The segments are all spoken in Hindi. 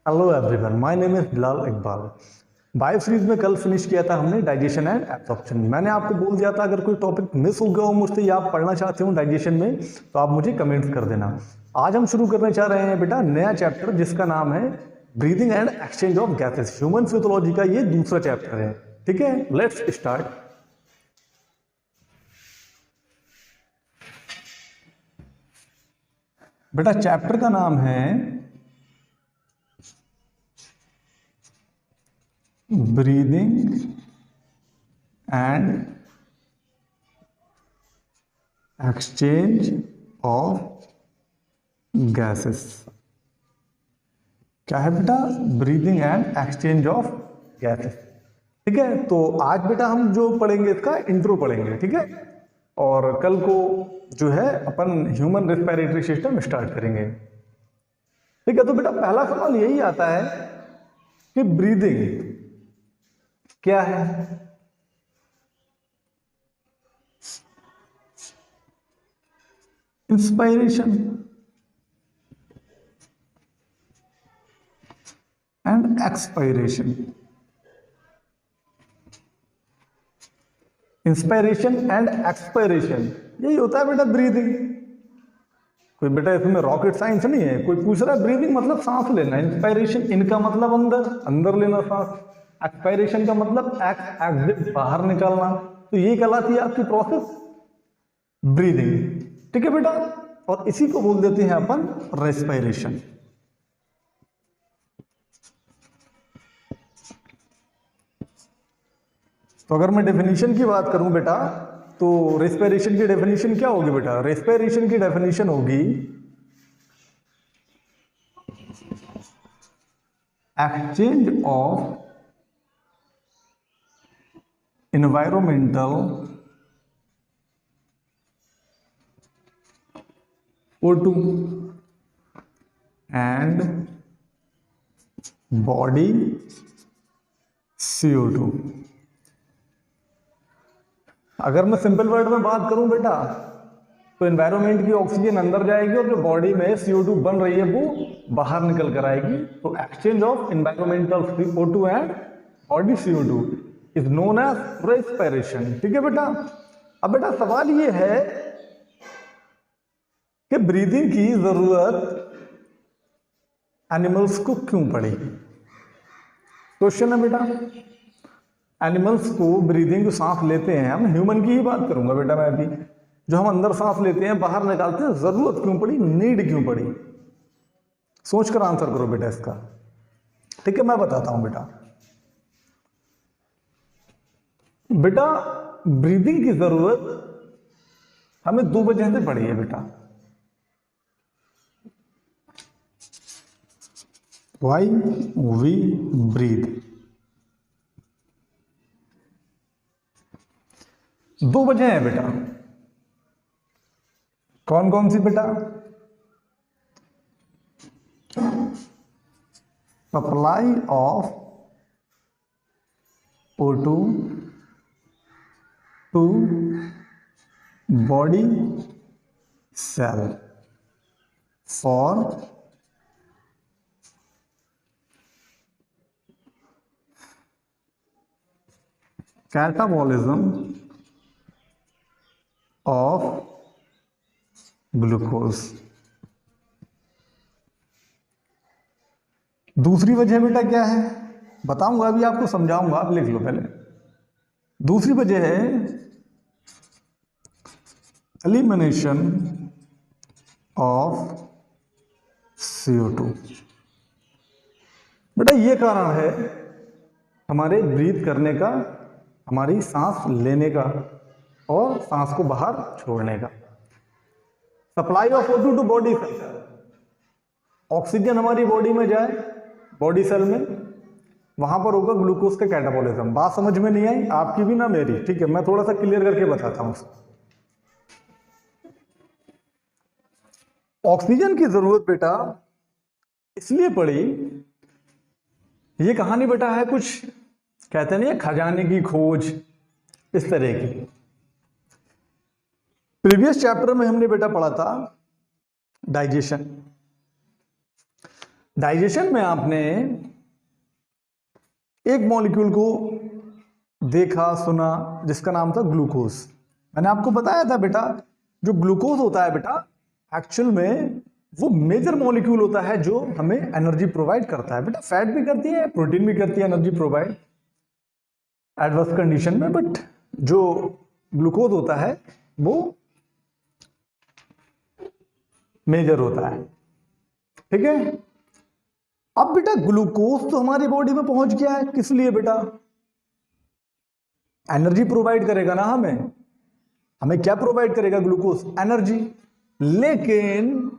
Hello everyone, my name is Bilal Iqbal. Bio series में कल फिनिश किया था हमने डाइजेशन एंड एब्जॉर्प्शन। मैंने आपको बोल दिया था अगर कोई टॉपिक मिस हो गया हो मुझसे या आप पढ़ना चाहते हो डाइजेशन में तो आप मुझे कमेंट्स कर देना। आज हम शुरू करने चाह रहे हैं बेटा नया चैप्टर जिसका नाम है breathing and exchange of gases. Human physiology का ये दूसरा चैप्टर है। ठीक है, लेट्स स्टार्ट। बेटा चैप्टर का नाम है breathing and exchange of gases. क्या है बेटा? Breathing and exchange of gases. ठीक है, तो आज बेटा हम जो पढ़ेंगे इसका इंट्रो पढ़ेंगे। ठीक है, और कल को जो है अपन ह्यूमन रेस्पिरेटरी सिस्टम स्टार्ट करेंगे। ठीक है, तो बेटा पहला सवाल यही आता है कि ब्रीदिंग क्या है? Inspiration and expiration. Inspiration and expiration यही होता है बेटा ब्रीदिंग। कोई बेटा इसमें रॉकेट साइंस नहीं है। कोई पूछ रहा है ब्रीदिंग मतलब सांस लेना, इंस्पायरेशन इनका मतलब अंदर अंदर लेना सांस, एक्सपायरेशन का मतलब एग्जिट बाहर निकालना। तो ये कहलाती है आपकी प्रोसेस ब्रीदिंग। ठीक है बेटा, और इसी को बोल देते हैं अपन रेस्पिरेशन। तो अगर मैं डेफिनेशन की बात करूं बेटा तो रेस्पिरेशन की डेफिनेशन क्या होगी बेटा? रेस्पिरेशन की डेफिनेशन होगी exchange of environmental O2 and body CO2। अगर मैं सिंपल वर्ड में बात करूं बेटा तो एनवायरनमेंट की ऑक्सीजन अंदर जाएगी और जो बॉडी में CO2 बन रही है वो बाहर निकल कर आएगी। तो exchange of environmental O2 and body CO2 is known as respiration. ठीक है बेटा, अब बेटा सवाल ये है कि ब्रीदिंग की जरूरत एनिमल्स को क्यों पड़ी? क्वेश्चन है बेटा। एनिमल्स को ब्रीदिंग जो सांस लेते हैं, हम ह्यूमन की ही बात करूंगा बेटा मैं अभी, जो हम अंदर सांस लेते हैं बाहर निकालते हैं, जरूरत क्यों पड़ी, नीड क्यों पड़ी? सोचकर आंसर करो बेटा इसका। ठीक है, मैं बताता हूं बेटा। बेटा ब्रीदिंग की जरूरत हमें दो वजह से पड़ी है बेटा। Why we breathe. दो वजह है बेटा। कौन कौन सी बेटा? Supply of O2 to body cell for catabolism of glucose. दूसरी वजह बेटा क्या है बताऊंगा, अभी आपको समझाऊंगा, आप लिख लो पहले। दूसरी वजह है एलिमिनेशन ऑफ CO2। बेटा ये कारण है हमारे ब्रीथ करने का, हमारी सांस लेने का और सांस को बाहर छोड़ने का। Supply of O2 to body cell, oxygen हमारी बॉडी में जाए, बॉडी सेल में, वहां पर होगा ग्लूकोज का कैटाबॉलिज्म। बात समझ में नहीं आई आपकी भी ना मेरी? ठीक है, मैं थोड़ा सा क्लियर करके बताता हूं। ऑक्सीजन की जरूरत बेटा इसलिए पड़ी, ये कहानी बेटा है कुछ कहते नहीं है खजाने की खोज, इस तरह की। प्रीवियस चैप्टर में हमने बेटा पढ़ा था डाइजेशन। डाइजेशन में आपने एक मॉलिक्यूल को देखा सुना जिसका नाम था ग्लूकोज। मैंने आपको बताया था बेटा जो ग्लूकोज होता है बेटा एक्चुअल में वो मेजर मॉलिक्यूल होता है जो हमें एनर्जी प्रोवाइड करता है। बेटा फैट भी करती है, प्रोटीन भी करती है एनर्जी प्रोवाइड एडवर्स कंडीशन में, बट जो ग्लूकोज होता है वो मेजर होता है। ठीक है, अब बेटा ग्लूकोज तो हमारी बॉडी में पहुंच गया है, किस लिए बेटा? एनर्जी प्रोवाइड करेगा ना हमें। हमें क्या प्रोवाइड करेगा ग्लूकोज? एनर्जी। लेकिन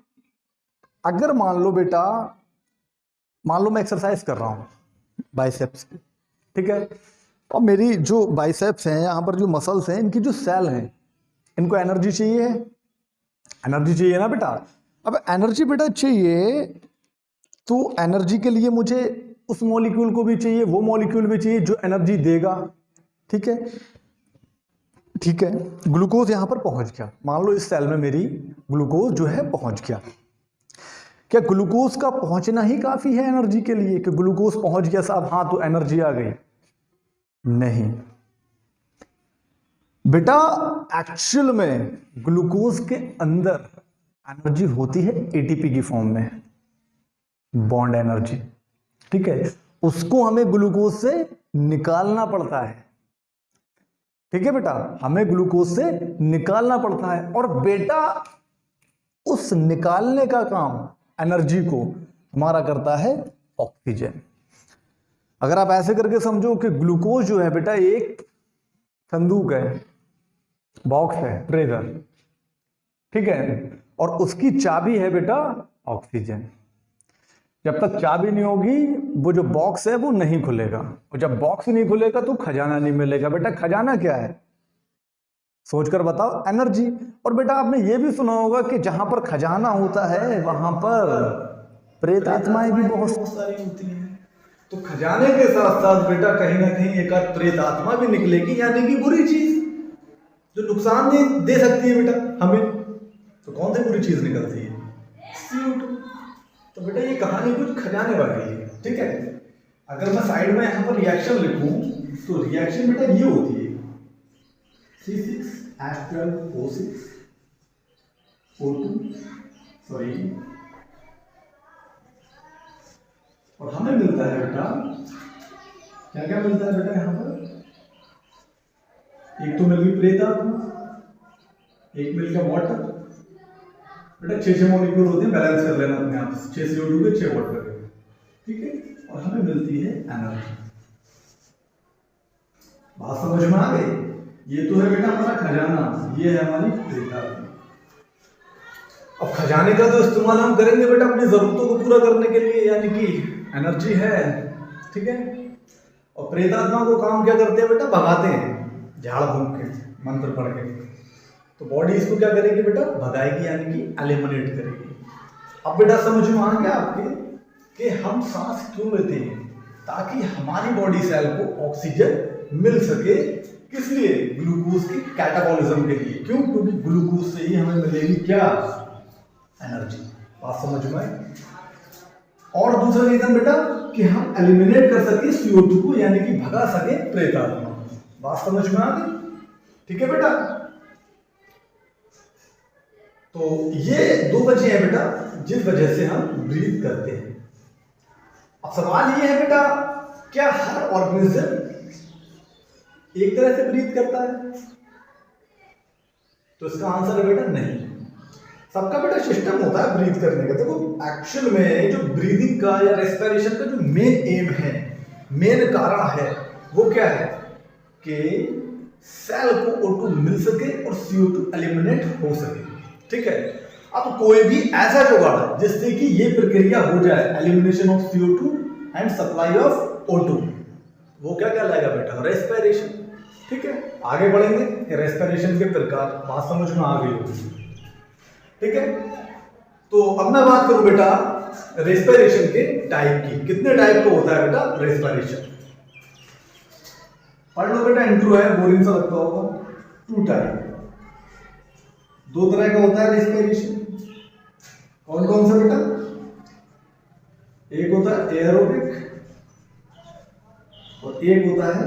अगर मान लो बेटा, मान लो मैं एक्सरसाइज कर रहा हूं बाइसेप्स की, ठीक है, और मेरी जो बाइसेप्स हैं, यहां पर जो मसल्स हैं, इनकी जो सेल हैं, इनको एनर्जी चाहिए है, एनर्जी चाहिए ना बेटा। अब एनर्जी बेटा चाहिए तो एनर्जी के लिए मुझे उस मॉलिक्यूल को भी चाहिए, वो मॉलिक्यूल भी चाहिए जो एनर्जी देगा। ठीक है, ठीक है, ग्लूकोज यहां पर पहुंच गया। मान लो इस सेल में मेरी ग्लूकोज जो है पहुंच गया। क्या ग्लूकोज का पहुंचना ही काफी है एनर्जी के लिए कि ग्लूकोज पहुंच गया साहब, हाँ तो एनर्जी आ गई? नहीं बेटा, एक्चुअल में ग्लूकोज के अंदर एनर्जी होती है एटीपी की फॉर्म में, बॉन्ड एनर्जी। ठीक है, उसको हमें ग्लूकोज से निकालना पड़ता है। ठीक है बेटा, हमें ग्लूकोज से निकालना पड़ता है, और बेटा उस निकालने का काम एनर्जी को हमारा करता है ऑक्सीजन। अगर आप ऐसे करके समझो कि ग्लूकोज जो है बेटा एक संदूक है, बॉक्स है, ट्रेजर, ठीक है, और उसकी चाबी है बेटा ऑक्सीजन। जब तक चाबी नहीं होगी वो जो बॉक्स है वो नहीं खुलेगा, और जब बॉक्स नहीं खुलेगा तो खजाना नहीं मिलेगा। बेटा खजाना क्या है? सोचकर बताओ, एनर्जी। और बेटा आपने ये भी सुना होगा कि जहां पर खजाना होता है वहां पर प्रेत आत्माएं भी बहुत सारी होती हैं। तो खजाने के साथ साथ बेटा कहीं ना कहीं एक आध प्रेत आत्मा भी निकलेगी, यानी कि बुरी चीज जो नुकसान दे सकती है बेटा हमें। तो कौन सी बुरी चीज निकलती है? CO2। तो बेटा ये कहानी कुछ खजाने वाली है। ठीक है, अगर मैं साइड में यहां पर रिएक्शन लिखूं तो रिएक्शन बेटा ये होती है C6H12O6 O2 सॉरी, और हमें मिलता है बेटा क्या क्या मिलता है बेटा यहां पर? एक तो मिल गई प्रेत आत्मा, एक मिल गया वाटर। बेटा 6 मॉलिक्यूल होते हैं, बैलेंस कर लेना अपने आप, 6 CO2 के 6 वाटर के। ठीक है, और हमें मिलती है एनर्जी। बात समझ में आ गई? ये तो है बेटा हमारा खजाना, ये है हमारी प्रेत आत्मा। अब खजाने का तो इस्तेमाल हम करेंगे बेटा अपनी जरूरतों को पूरा करने के लिए, यानी कि एनर्जी है। ठीक है, और प्रेत आत्मा को काम क्या करते हैं बेटा? भगाते हैं झाड़ फूंक के, मंत्र पढ़ के। तो बॉडी इसको क्या करेगी बेटा? भगाएगी, यानी कि एलिमिनेट करेगी। अब बेटा समझ में आ गया आपके कि हम सांस क्यों लेते हैं? ताकि हमारी बॉडी सेल को ऑक्सीजन मिल सके। किस लिए? ग्लूकोज की कैटाबॉलिज्म के लिए। क्यों? क्योंकि ग्लूकोज से ही हमें मिलेगी क्या? एनर्जी। बात समझ में आई? और दूसरा रीजन बेटा कि हम एलिमिनेट कर सके CO2 को, यानी कि भगा सके प्रेत आत्मा। बात समझ में आ गई? ठीक है बेटा, तो ये दो वजह है बेटा जिस वजह से हम ब्रीथ करते हैं। अब सवाल ये है बेटा, क्या हर ऑर्गेनिज्म एक तरह से ब्रीथ करता है? तो इसका आंसर है बेटा नहीं। सबका बेटा सिस्टम होता है ब्रीथ करने का। देखो एक्चुअल में जो ब्रीदिंग का या रेस्पिरेशन का जो मेन एम है, मेन कारण है, वो क्या है कि सेल को O2 मिल सके और CO2 एलिमिनेट हो सके। ठीक है, अब कोई भी ऐसा जुगाड़ जिससे कि ये प्रक्रिया हो जाए, elimination of CO2 and supply of O2, वो क्या कहलाएगा बेटा? रेस्पिरेशन। ठीक है, आगे बढ़ेंगे रेस्पिरेशन के प्रकार। बात समझ में आ गई होगी? ठीक है, तो अब मैं बात करूं बेटा रेस्पिरेशन के टाइप की। कितने टाइप का होता है बेटा रेस्पिरेशन? पढ़ लो बेटा, इंट्रो है, बोरिंग सा लगता होगा। 2 टाइप, 2 तरह का होता है रेस्पिरेशन। कौन कौन सा बेटा? एक होता है एरोबिक और एक होता है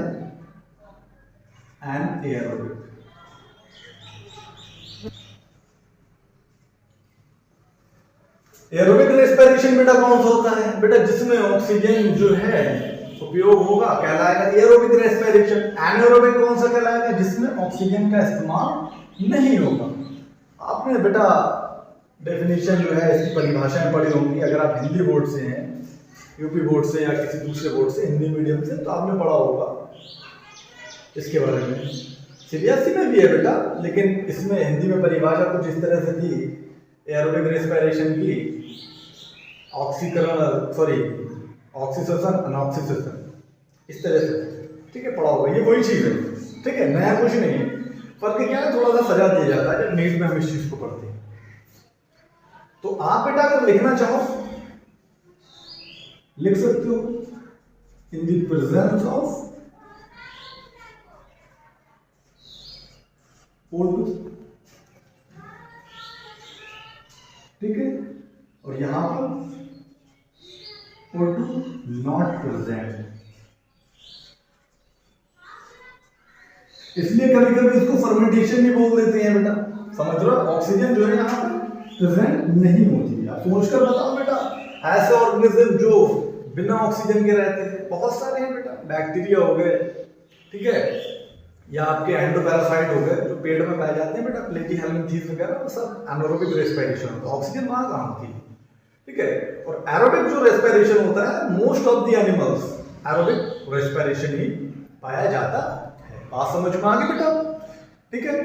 एनएरोबिक। एरोबिक रेस्पिरेशन बेटा कौन सा होता है? बेटा जिसमें ऑक्सीजन जो है उपयोग होगा कहलाएगा एरोबिक रेस्पिरेशन। एनाएरोबिक कौन सा कहलाएगा? जिसमें ऑक्सीजन का इस्तेमाल नहीं होगा। आपने बेटा डेफिनेशन जो है इसकी परिभाषाएं पढ़ी होंगी, अगर आप हिंदी बोर्ड से हैं, यूपी बोर्ड से या किसी दूसरे बोर्ड से, हिंदी मीडियम से, तो आपने पढ़ा होगा इसके बारे में। सीबीएसई में भी है बेटा, लेकिन इसमें हिंदी में परिभाषा कुछ इस तरह से थी एरोबिक रेस्पिरेशन की, ऑक्सीसेशन अनऑक्सीसेशन, इस तरह से, ठीक है, पढ़ा होगा। ये वही चीज है, ठीक है, नया कुछ नहीं है। फर्क क्या है, थोड़ा सा सजा दिया जाता है जब नीट में हम इस चीज को पढ़ते हैं। तो आप बेटा अगर लिखना चाहो लिख सकते हो in the presence of O2, ठीक है, और यहां पर O2 नॉट प्रेजेंट। इसलिए कभी कभी इसको फर्मेंटेशन भी बोल देते हैं बेटा, समझ रहे हो? ऑक्सीजन जो है यहां पर प्रेजेंट नहीं होती है। आप सोचकर बताओ बेटा, ऐसे ऑर्गेनिज्म जो बिना ऑक्सीजन के रहते हैं बहुत सारे हैं बेटा। बैक्टीरिया हो गए, ठीक है, या आपके एंडोपैरासाइट हो गए जो पेट में पाए जाते हैं बेटा, प्लेटीहेल्मिंथेस वगैरह, वो सब एनारोबिक रेस्पिरेशन होता है। ऑक्सीजन वहां कहां होती है, ठीक है। और एरोबिक जो रेस्पिरेशन होता है, most of the animals aerobic respiration ही पाया जाता है। बात समझ में आ गई बेटा, ठीक है।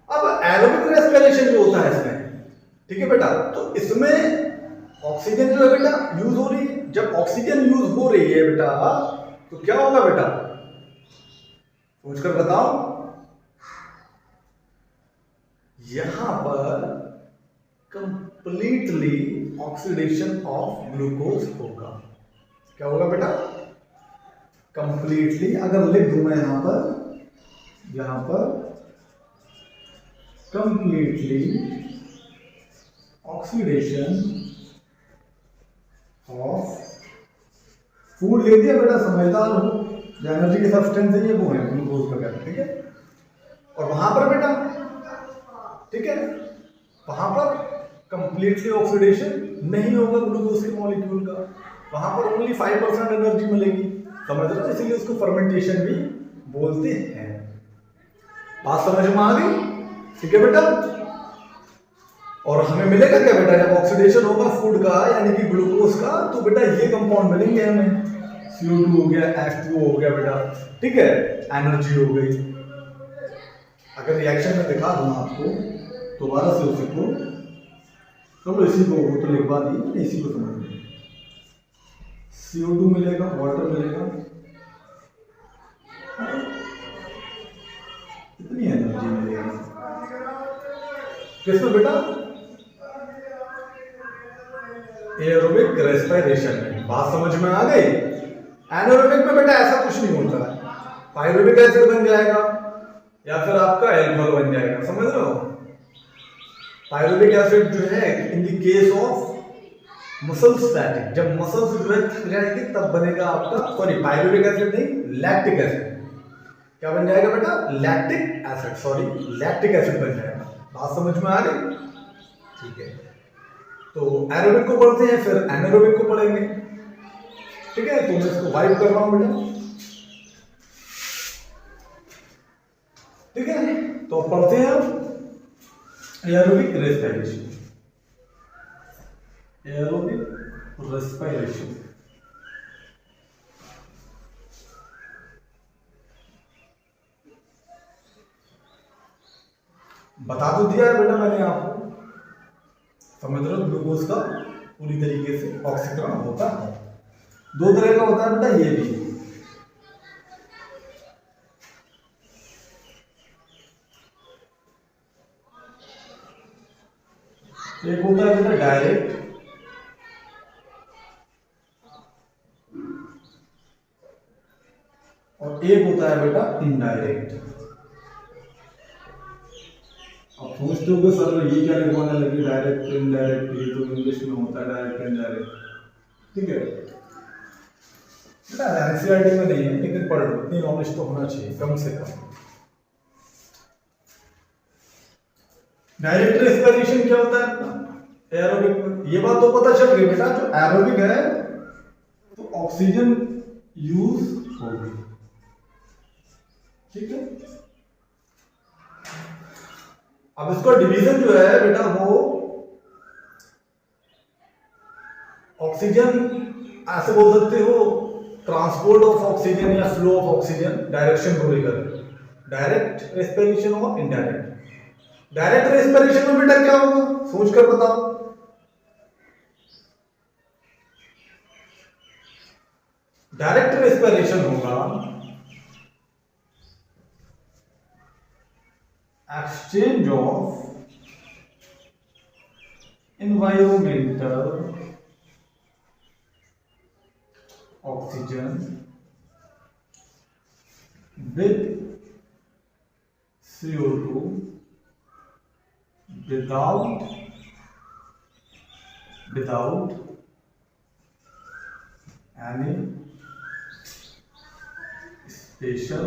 अब एरोबिक रेस्पिरेशन जो होता है इसमें, ठीक है बेटा, तो इसमें ऑक्सीजन जो है बेटा यूज हो रही है। जब ऑक्सीजन यूज हो रही है बेटा तो क्या होगा बेटा, सोचकर बताओ। यहां पर कंप्लीटली ऑक्सीडेशन ऑफ ग्लूकोज होगा। क्या होगा बेटा? कंप्लीटली, अगर लिख दूं मैं यहां पर कंप्लीटली ऑक्सीडेशन ऑफ फूड लिख दिया बेटा, समझदार हो। जो एनर्जी के सब्सटेंस है ये वो है ग्लूकोज वगैरह, ठीक है। और वहां पर बेटा, ठीक है, वहां पर कंप्लीटली ऑक्सीडेशन नहीं होगा ग्लूकोज के मॉलिक्यूल का, वहां पर ओनली 5% एनर्जी मिलेगी, समझ रहे हो? इसीलिए उसको फर्मेंटेशन भी बोलते हैं। बात समझ में आ गई, ठीक है बेटा। और हमें मिलेगा क्या बेटा जब ऑक्सीडेशन होगा फूड का, यानी कि ग्लूकोज का, तो बेटा ये कंपाउंड मिलेंगे हमें, CO2 हो गया, H2O हो गया बेटा, ठीक है, एनर्जी हो गई। अगर रिएक्शन में दिखा दूं आपको दोबारा से उसी को, चलो इसी को तो लिखवा दी, इसी को समझ लीजिए। CO2 मिलेगा, वाटर मिलेगा, कितनी एनर्जी मिलेगी किसमें बेटा? एरोबिक रेस्पिरेशन में। बात समझ में आ गई? एनारोबिक में बेटा ऐसा कुछ नहीं होता है, पायरुविक एसिड बन जाएगा या फिर आपका एल्कोहल बन जाएगा, समझ रहे हो? पायरुविक एसिड जो है in the case of muscle static, जब मसल्स जो है थक जाएंगे तब बनेगा आपका, सॉरी पायरुविक एसिड नहीं, लैक्टिक एसिड। क्या बन जाएगा बेटा? Lactic acid, sorry lactic acid बन जाएगा। बात समझ में आ गई? ठीक है, तो एरोबिक को पढ़ते हैं फिर एनारोबिक को पढ़ेंगे, ठीक है। तो मैं इसको वाइप कर रहा हूं बेटा, ठीक है। तो पढ़ते हैं एरोबिक रेस्पिरेशन, एरोबिक रेस्पिरेशन। बता तो दिया है बेटा मैंने आपको, समझ रहे हो? ग्लूकोज का पूरी तरीके से ऑक्सीकरण होता है, दो तरह का होता है बेटा, ये भी एक होता है बेटा डायरेक्ट, और एक होता है बेटा इनडायरेक्ट। अब सोचते हो कि सर ये क्या लिखवाने लगे डायरेक्ट इनडायरेक्ट, ये तो इंग्लिश में होता है डायरेक्ट इनडायरेक्ट। ठीक है बेटा, एनसीईआरटी में नहीं है लेकिन पढ़ लो, इतनी नॉलेज तो होना चाहिए कम से कम। डायरेक्ट रेस्पिरेशन क्या होता है एरोबिक में, ये बात तो पता चल गई बेटा, जो एरोबिक है तो ऑक्सीजन यूज होगी, ठीक है। अब इसका डिवीजन जो है बेटा वो ऑक्सीजन ऐसे बोल सकते हो, ट्रांसपोर्ट ऑफ ऑक्सीजन या फ्लो ऑफ ऑक्सीजन डायरेक्शन को लेकर, डायरेक्ट रेस्पिरेशन और इनडायरेक्ट। डायरेक्ट रेस्पिरेशन में बेटा क्या होगा सोच कर बताओ। डायरेक्ट रेस्पिरेशन होगा exchange of environmental oxygen with CO2 without any special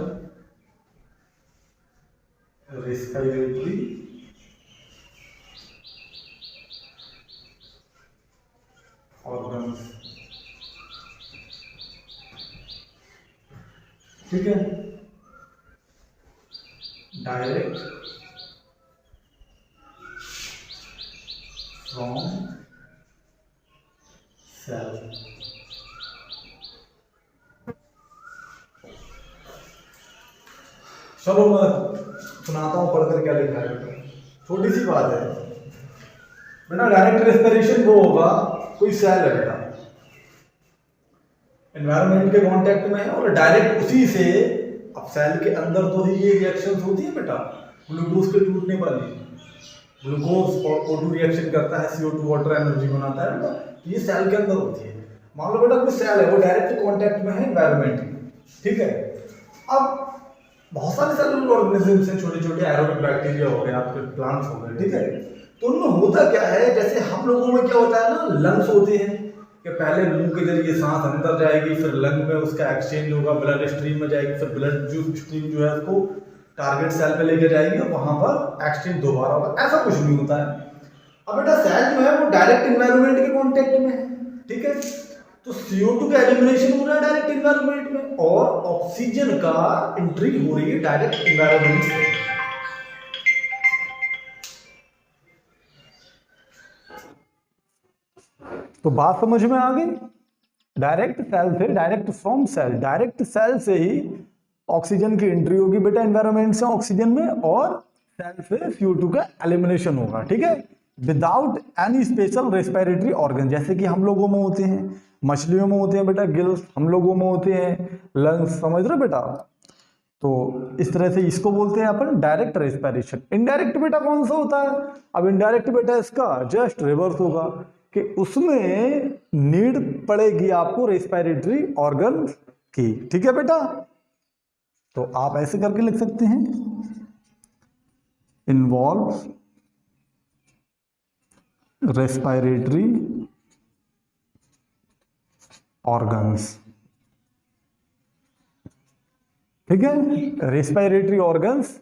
respiratory organs, ठीक है। डायरेक्ट फ्रॉम सेल, चलो मैं सुनाता हूं पढ़कर क्या लिखा है बेटा, छोटी सी बात है बेटा। डायरेक्ट रेस्पिरेशन वो होगा, कोई सेल है बेटा एनवायरनमेंट के कांटेक्ट में है और डायरेक्ट उसी से, अब सेल के अंदर तो ही ये रिएक्शंस होती है बेटा, ग्लूकोज के टूटने वाली, ग्लूकोज और O2 रिएक्शन करता है, CO2 वाटर एनर्जी बनाता है बेटा, ये सेल के अंदर होती है। मान लो बेटा कोई सेल है वो डायरेक्ट कांटेक्ट में है एनवायरनमेंट में, ठीक है। अब बहुत सारे सेलुलर ऑर्गेनिजम्स हैं, छोटे छोटे एरोबिक बैक्टीरिया हो गए, आपके प्लांट्स हो गए, ठीक है। तो उनमें होता क्या है, जैसे हम लोगों में क्या होता है ना, लंग्स होते हैं कि पहले मुंह के जरिए सांस अंदर जाएगी, फिर लंग में उसका एक्सचेंज होगा, ब्लड स्ट्रीम में जाएगी, फिर ब्लड स्ट्रीम जो है उसको टारगेट सेल पे लेके जाएगी और वहां पर एक्सचेंज दोबारा होगा। ऐसा कुछ नहीं होता है। अब बेटा सेल जो है वो डायरेक्ट एनवायरनमेंट के कांटेक्ट में है, ठीक है। तो CO2 का एलिमिनेशन हो रहा है डायरेक्ट एनवायरनमेंट में और ऑक्सीजन का एंट्री हो रही है डायरेक्ट एनवायरनमेंट से। तो बात समझ में आ गई, डायरेक्ट सेल से, direct from cell, direct cell से ही ऑक्सीजन की एंट्री होगी बेटा एनवायरनमेंट से ऑक्सीजन में, और सेल से CO2 का एलिमिनेशन होगा, ठीक है, without any special respiratory organ. जैसे कि हम लोगों में होते हैं, मछलियों में होते हैं बेटा गिल्स, हम लोगों में होते हैं लंग्स, समझ रहे बेटा। तो इस तरह से इसको बोलते हैं अपन डायरेक्ट रेस्पिरेशन। इनडायरेक्ट बेटा कौन सा होता है, अब इनडायरेक्ट बेटा इसका जस्ट रिवर्स होगा कि उसमें नीड पड़ेगी आपको रेस्पिरेटरी ऑर्गन की, ठीक है बेटा। तो आप ऐसे करके लिख सकते हैं, इन्वॉल्व रेस्पिरेटरी ऑर्गन्स, ठीक है। रेस्पिरेटरी ऑर्गन्स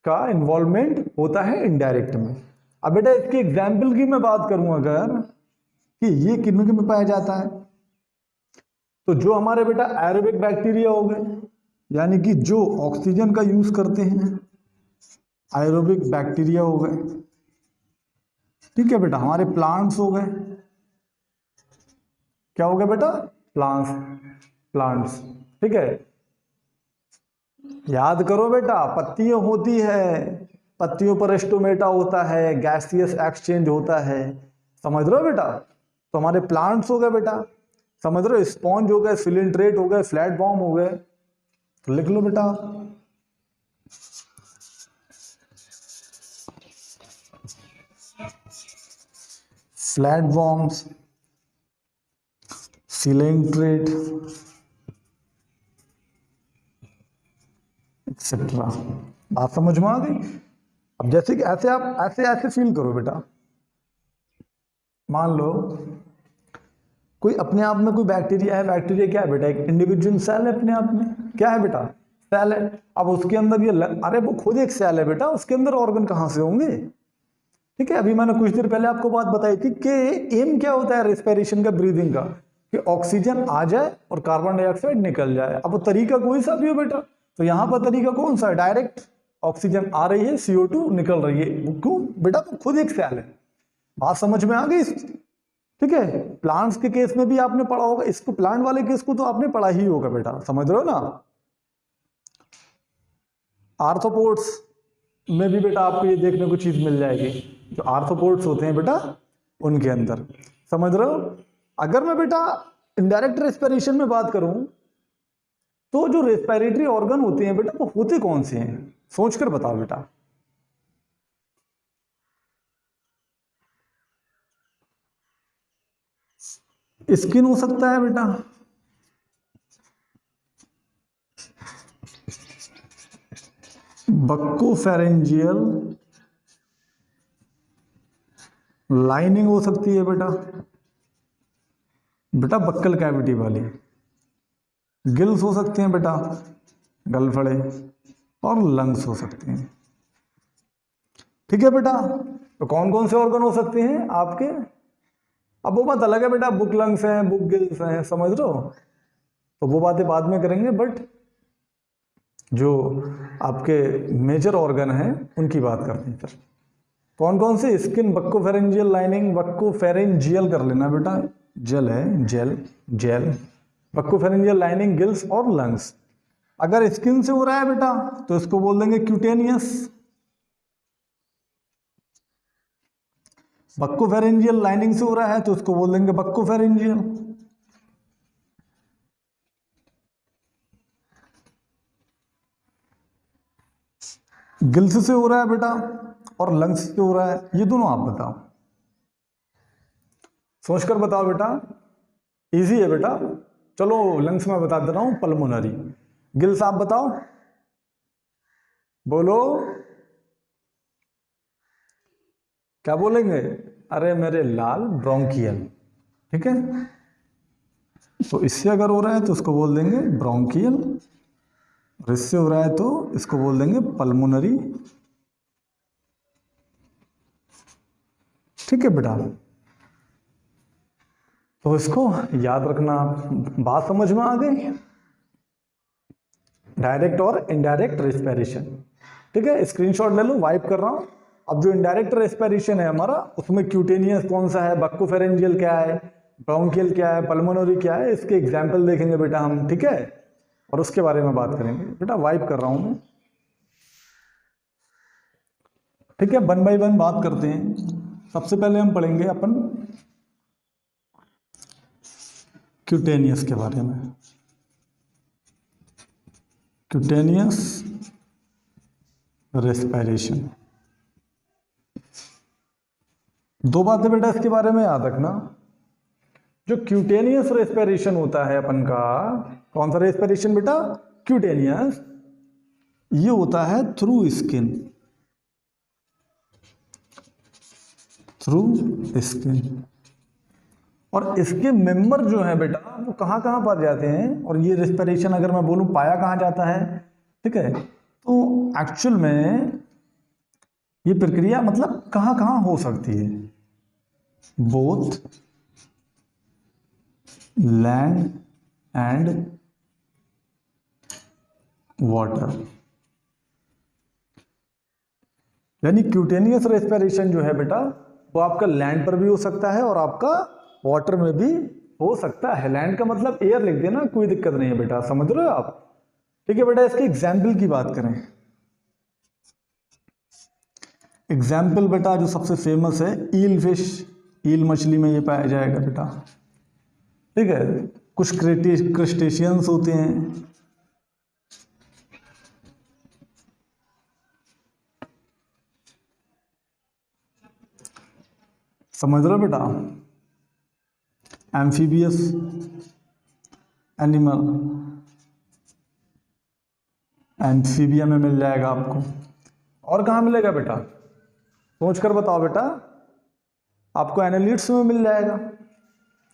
का इन्वॉल्वमेंट होता है इनडायरेक्ट में। अब बेटा इसके एग्जाम्पल की मैं बात करूं अगर कि ये किन में पाया जाता है, तो जो हमारे बेटा एरोबिक बैक्टीरिया हो गए, यानी कि जो ऑक्सीजन का यूज करते हैं, एरोबिक बैक्टीरिया हो गए, ठीक है बेटा। हमारे प्लांट्स हो गए, क्या हो गया बेटा, प्लांट्स, ठीक है। याद करो बेटा, पत्तियां होती है, पत्तियों पर स्टोमेटा होता है, गैसियस एक्सचेंज होता है, समझ रहे हो बेटा। तो हमारे प्लांट्स हो गए बेटा, समझ रहे हो, स्पॉन्ज हो गए, फिलिंट्रेट हो गए, फ्लैट बॉम्ब हो गए, तो लिख लो बेटा। Flat bombs, coelenterate etcetera. बात समझ में आ गई। अब जैसे कि ऐसे आप ऐसे फील करो बेटा, मान लो कोई अपने आप में कोई बैक्टीरिया है, बैक्टीरिया क्या है बेटा, एक इंडिविजुअल सेल है अपने आप में, क्या है बेटा, सेल है। अब उसके अंदर ये अरे वो खुद एक सेल है बेटा, उसके अंदर ऑर्गन कहाँ से होंगे, ठीक है। अभी मैंने कुछ देर पहले आपको बात बताई थी कि एम क्या होता है रेस्पिरेशन का, ब्रीदिंग का, कि ऑक्सीजन आ जाए और कार्बन डाइऑक्साइड निकल जाए। अब वो तरीका कोई सा भी हो बेटा, तो यहाँ पर तरीका कौन सा है, डायरेक्ट ऑक्सीजन आ रही है, CO2 निकल रही है, क्यों बेटा, तो खुद एक सेल है। बात समझ में आ गई, ठीक है। प्लांट्स के केस में भी आपने पढ़ा होगा इसको, प्लांट वाले केस को तो आपने पढ़ा ही होगा बेटा, समझ रहे हो ना। आर्थ्रोपोड्स में भी बेटा आपको ये देखने को चीज मिल जाएगी, जो आर्थ्रोपोड्स होते हैं बेटा उनके अंदर, समझ रहे हो। अगर मैं बेटा इनडायरेक्ट रेस्पिरेशन में बात करूं, तो जो रेस्पिरेटरी ऑर्गन होते हैं बेटा वो होते कौन से हैं, सोचकर बताओ बेटा। स्किन हो सकता है बेटा, बक्कोफेरेंजियल लाइनिंग हो सकती है बेटा, बेटा बक्कल कैविटी वाली। गिल्स हो सकते हैं बेटा, गलफड़े, और लंग्स हो सकते हैं, ठीक है बेटा। तो कौन कौन से ऑर्गन हो सकते हैं आपके, अब वो बात अलग है बेटा, बुक लंग्स हैं, बुक गिल्स हैं, समझ रहे हो, तो वो बातें बाद में करेंगे। बट जो आपके मेजर ऑर्गन हैं उनकी बात करते हैं फिर। कौन कौन से, स्किन, बक्कोफेरेंजियल लाइनिंग, बक्कोफेरेंजियल कर लेना बेटा, जेल है, jail jail, buccopharyngeal lining, gills और लंग्स। अगर स्किन से हो रहा है बेटा तो इसको बोल देंगे क्यूटेनियस, बक्कोफेरेंजियल लाइनिंग से हो रहा है तो इसको बोल देंगे बक्कोफेरेंजियल, गिल्स से हो रहा है बेटा और लंग्स से हो रहा है, ये दोनों आप बताओ, सोचकर बताओ बेटा, इजी है बेटा। चलो लंग्स में बता दे रहा हूं, पल्मोनरी। गिल्स आप बताओ, बोलो, क्या बोलेंगे, अरे मेरे लाल, ब्रोंकियल, ठीक है। तो इससे अगर हो रहा है तो इसको बोल देंगे ब्रोंकियल, और इससे हो रहा है तो इसको बोल देंगे पल्मोनरी, ठीक है बेटा। तो इसको याद रखना, बात समझ में आ गई, डायरेक्ट और इनडायरेक्ट रेस्पिरेशन, ठीक है। स्क्रीनशॉट ले लो, वाइप कर रहा हूं। अब जो इनडायरेक्ट रेस्पिरेशन है हमारा, उसमें क्यूटेनियस कौन सा है, बक्कोफेरेंजियल क्या है, ब्रोंकियल क्या है, पल्मोनरी क्या है, इसके एग्जाम्पल देखेंगे बेटा हम, ठीक है, और उसके बारे में बात करेंगे बेटा। वाइप कर रहा हूं मैं, ठीक है। 1 बाय 1 बात करते हैं। सबसे पहले हम पढ़ेंगे अपन क्यूटेनियस के बारे में, क्यूटेनियस रेस्पिरेशन। दो बातें बेटा इसके बारे में याद रखना। जो क्यूटेनियस रेस्पिरेशन होता है अपन का, कौन सा रेस्पिरेशन बेटा, क्यूटेनियस, ये होता है थ्रू स्किन, थ्रू स्किन। और इसके मेंबर जो है बेटा वो कहाँ कहाँ पाए जाते हैं, और ये रेस्पिरेशन अगर मैं बोलूं पाया कहाँ जाता है, ठीक है। तो एक्चुअल में ये प्रक्रिया मतलब कहाँ कहाँ हो सकती है, बोथ लैंड एंड वाटर, यानी क्यूटेनियस रेस्पिरेशन जो है बेटा वो आपका लैंड पर भी हो सकता है और आपका वाटर में भी हो सकता है। लैंड का मतलब एयर लिख देना, कोई दिक्कत नहीं है बेटा, समझ रहे हो आप, ठीक है बेटा। इसके एग्जाम्पल की बात करें, एग्जाम्पल बेटा जो सबसे फेमस है ईल फिश, ईल मछली में ये पाया जाएगा बेटा, ठीक है। कुछ क्रस्टेशियंस होते हैं, समझ रहे हो बेटा, एम्फीबियस एनिमल, एम्फीबिया में मिल जाएगा आपको। और कहाँ मिलेगा बेटा, सोच कर बताओ बेटा, आपको एनालिट्स में मिल जाएगा,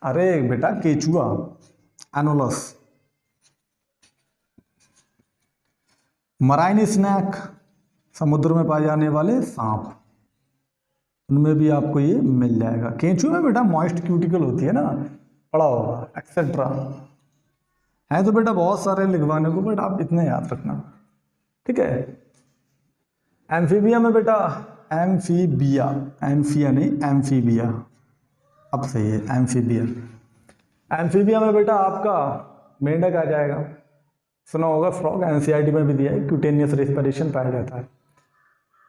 अरे बेटा केचुआ, एनोलस। मराइन स्नैक, समुद्र में पाए जाने वाले सांप, उनमें भी आपको ये मिल जाएगा। केंचुए में बेटा मॉइस्ट क्यूटिकल होती है ना, पड़ा होगा, एक्सेट्रा है तो बेटा बहुत सारे लिखवाने को, बट आप इतने याद रखना, ठीक है। एम्फीबिया में बेटा, एम्फीबिया, एम्फिया नहीं एम्फीबिया, अब सही है एम्फीबिया। एम्फीबिया में बेटा आपका मेंढक आ जाएगा, सुना होगा फ्रॉग, एनसीईआरटी में भी दिया है, क्यूटेनियस रेस्पिरेशन पाया जाता है।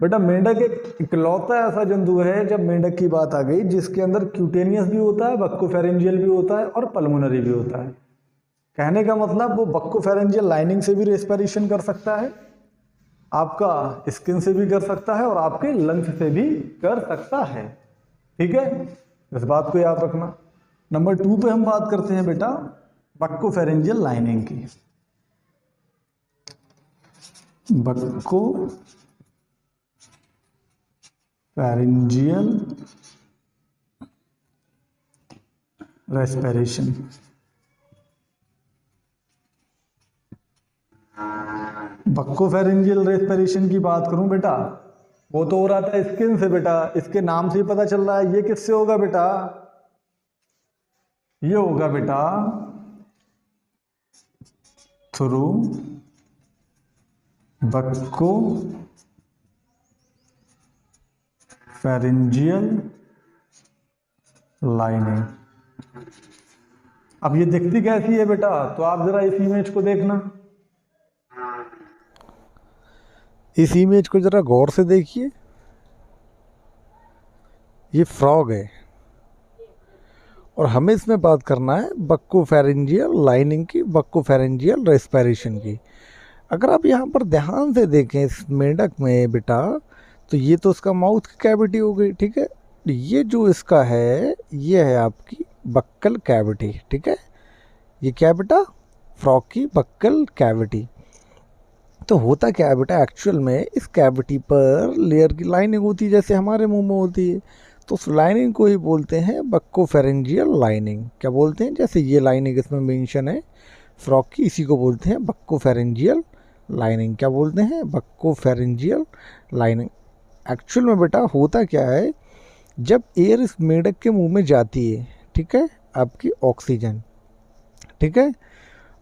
बेटा मेंढक एक इकलौता ऐसा जंतु है, जब मेंढक की बात आ गई, जिसके अंदर क्यूटेनियस भी होता है, बक्कोफेरेंजियल भी होता है और पल्मोनरी भी होता है। कहने का मतलब वो बक्कोफेरेंजियल लाइनिंग से भी रेस्पिरेशन कर सकता है, आपका स्किन से भी कर सकता है और आपके लंग्स से भी कर सकता है, ठीक है। इस बात को याद रखना। नंबर 2 पे हम बात करते हैं बेटा बक्कोफेरेंजियल लाइनिंग की। Buccopharyngeal respiration. बक्कोफेरेंजियल रेस्पिरेशन की बात करूं बेटा, वो तो हो रहा था स्किन से बेटा, इसके नाम से ही पता चल रहा है। ये किससे होगा बेटा, ये होगा बेटा थ्रू बक्कोफेरेंजियल लाइनिंग। अब ये दिखती कैसी है बेटा, तो आप जरा इस इमेज को देखना, इस इमेज को जरा गौर से देखिए। ये फ्रॉग है और हमें इसमें बात करना है बक्कोफेरेंजियल लाइनिंग की, बक्कोफेरेंजियल रेस्पिरेशन की। अगर आप यहाँ पर ध्यान से देखें इस मेंढक में बेटा, तो ये तो उसका माउथ की कैविटी हो गई, ठीक है। ये जो इसका है, ये है आपकी बक्कल कैविटी, ठीक है। ये क्या बेटा, फ्रॉग की बक्कल कैविटी। तो होता क्या है बेटा, एक्चुअल में इस कैविटी पर लेयर की लाइनिंग होती है, जैसे हमारे मुंह में होती है। तो उस लाइनिंग को ही बोलते हैं बक्कोफेरेंजियल लाइनिंग। क्या बोलते हैं, जैसे ये लाइनिंग इसमें मेंशन है फ्रॉग की, इसी को बोलते हैं बक्कोफेरेंजियल लाइनिंग। क्या बोलते हैं, बक्कोफेरेंजियल लाइनिंग। एक्चुअल में बेटा होता क्या है, जब एयर इस मेंढक के मुंह में जाती है, ठीक है, आपकी ऑक्सीजन, ठीक है,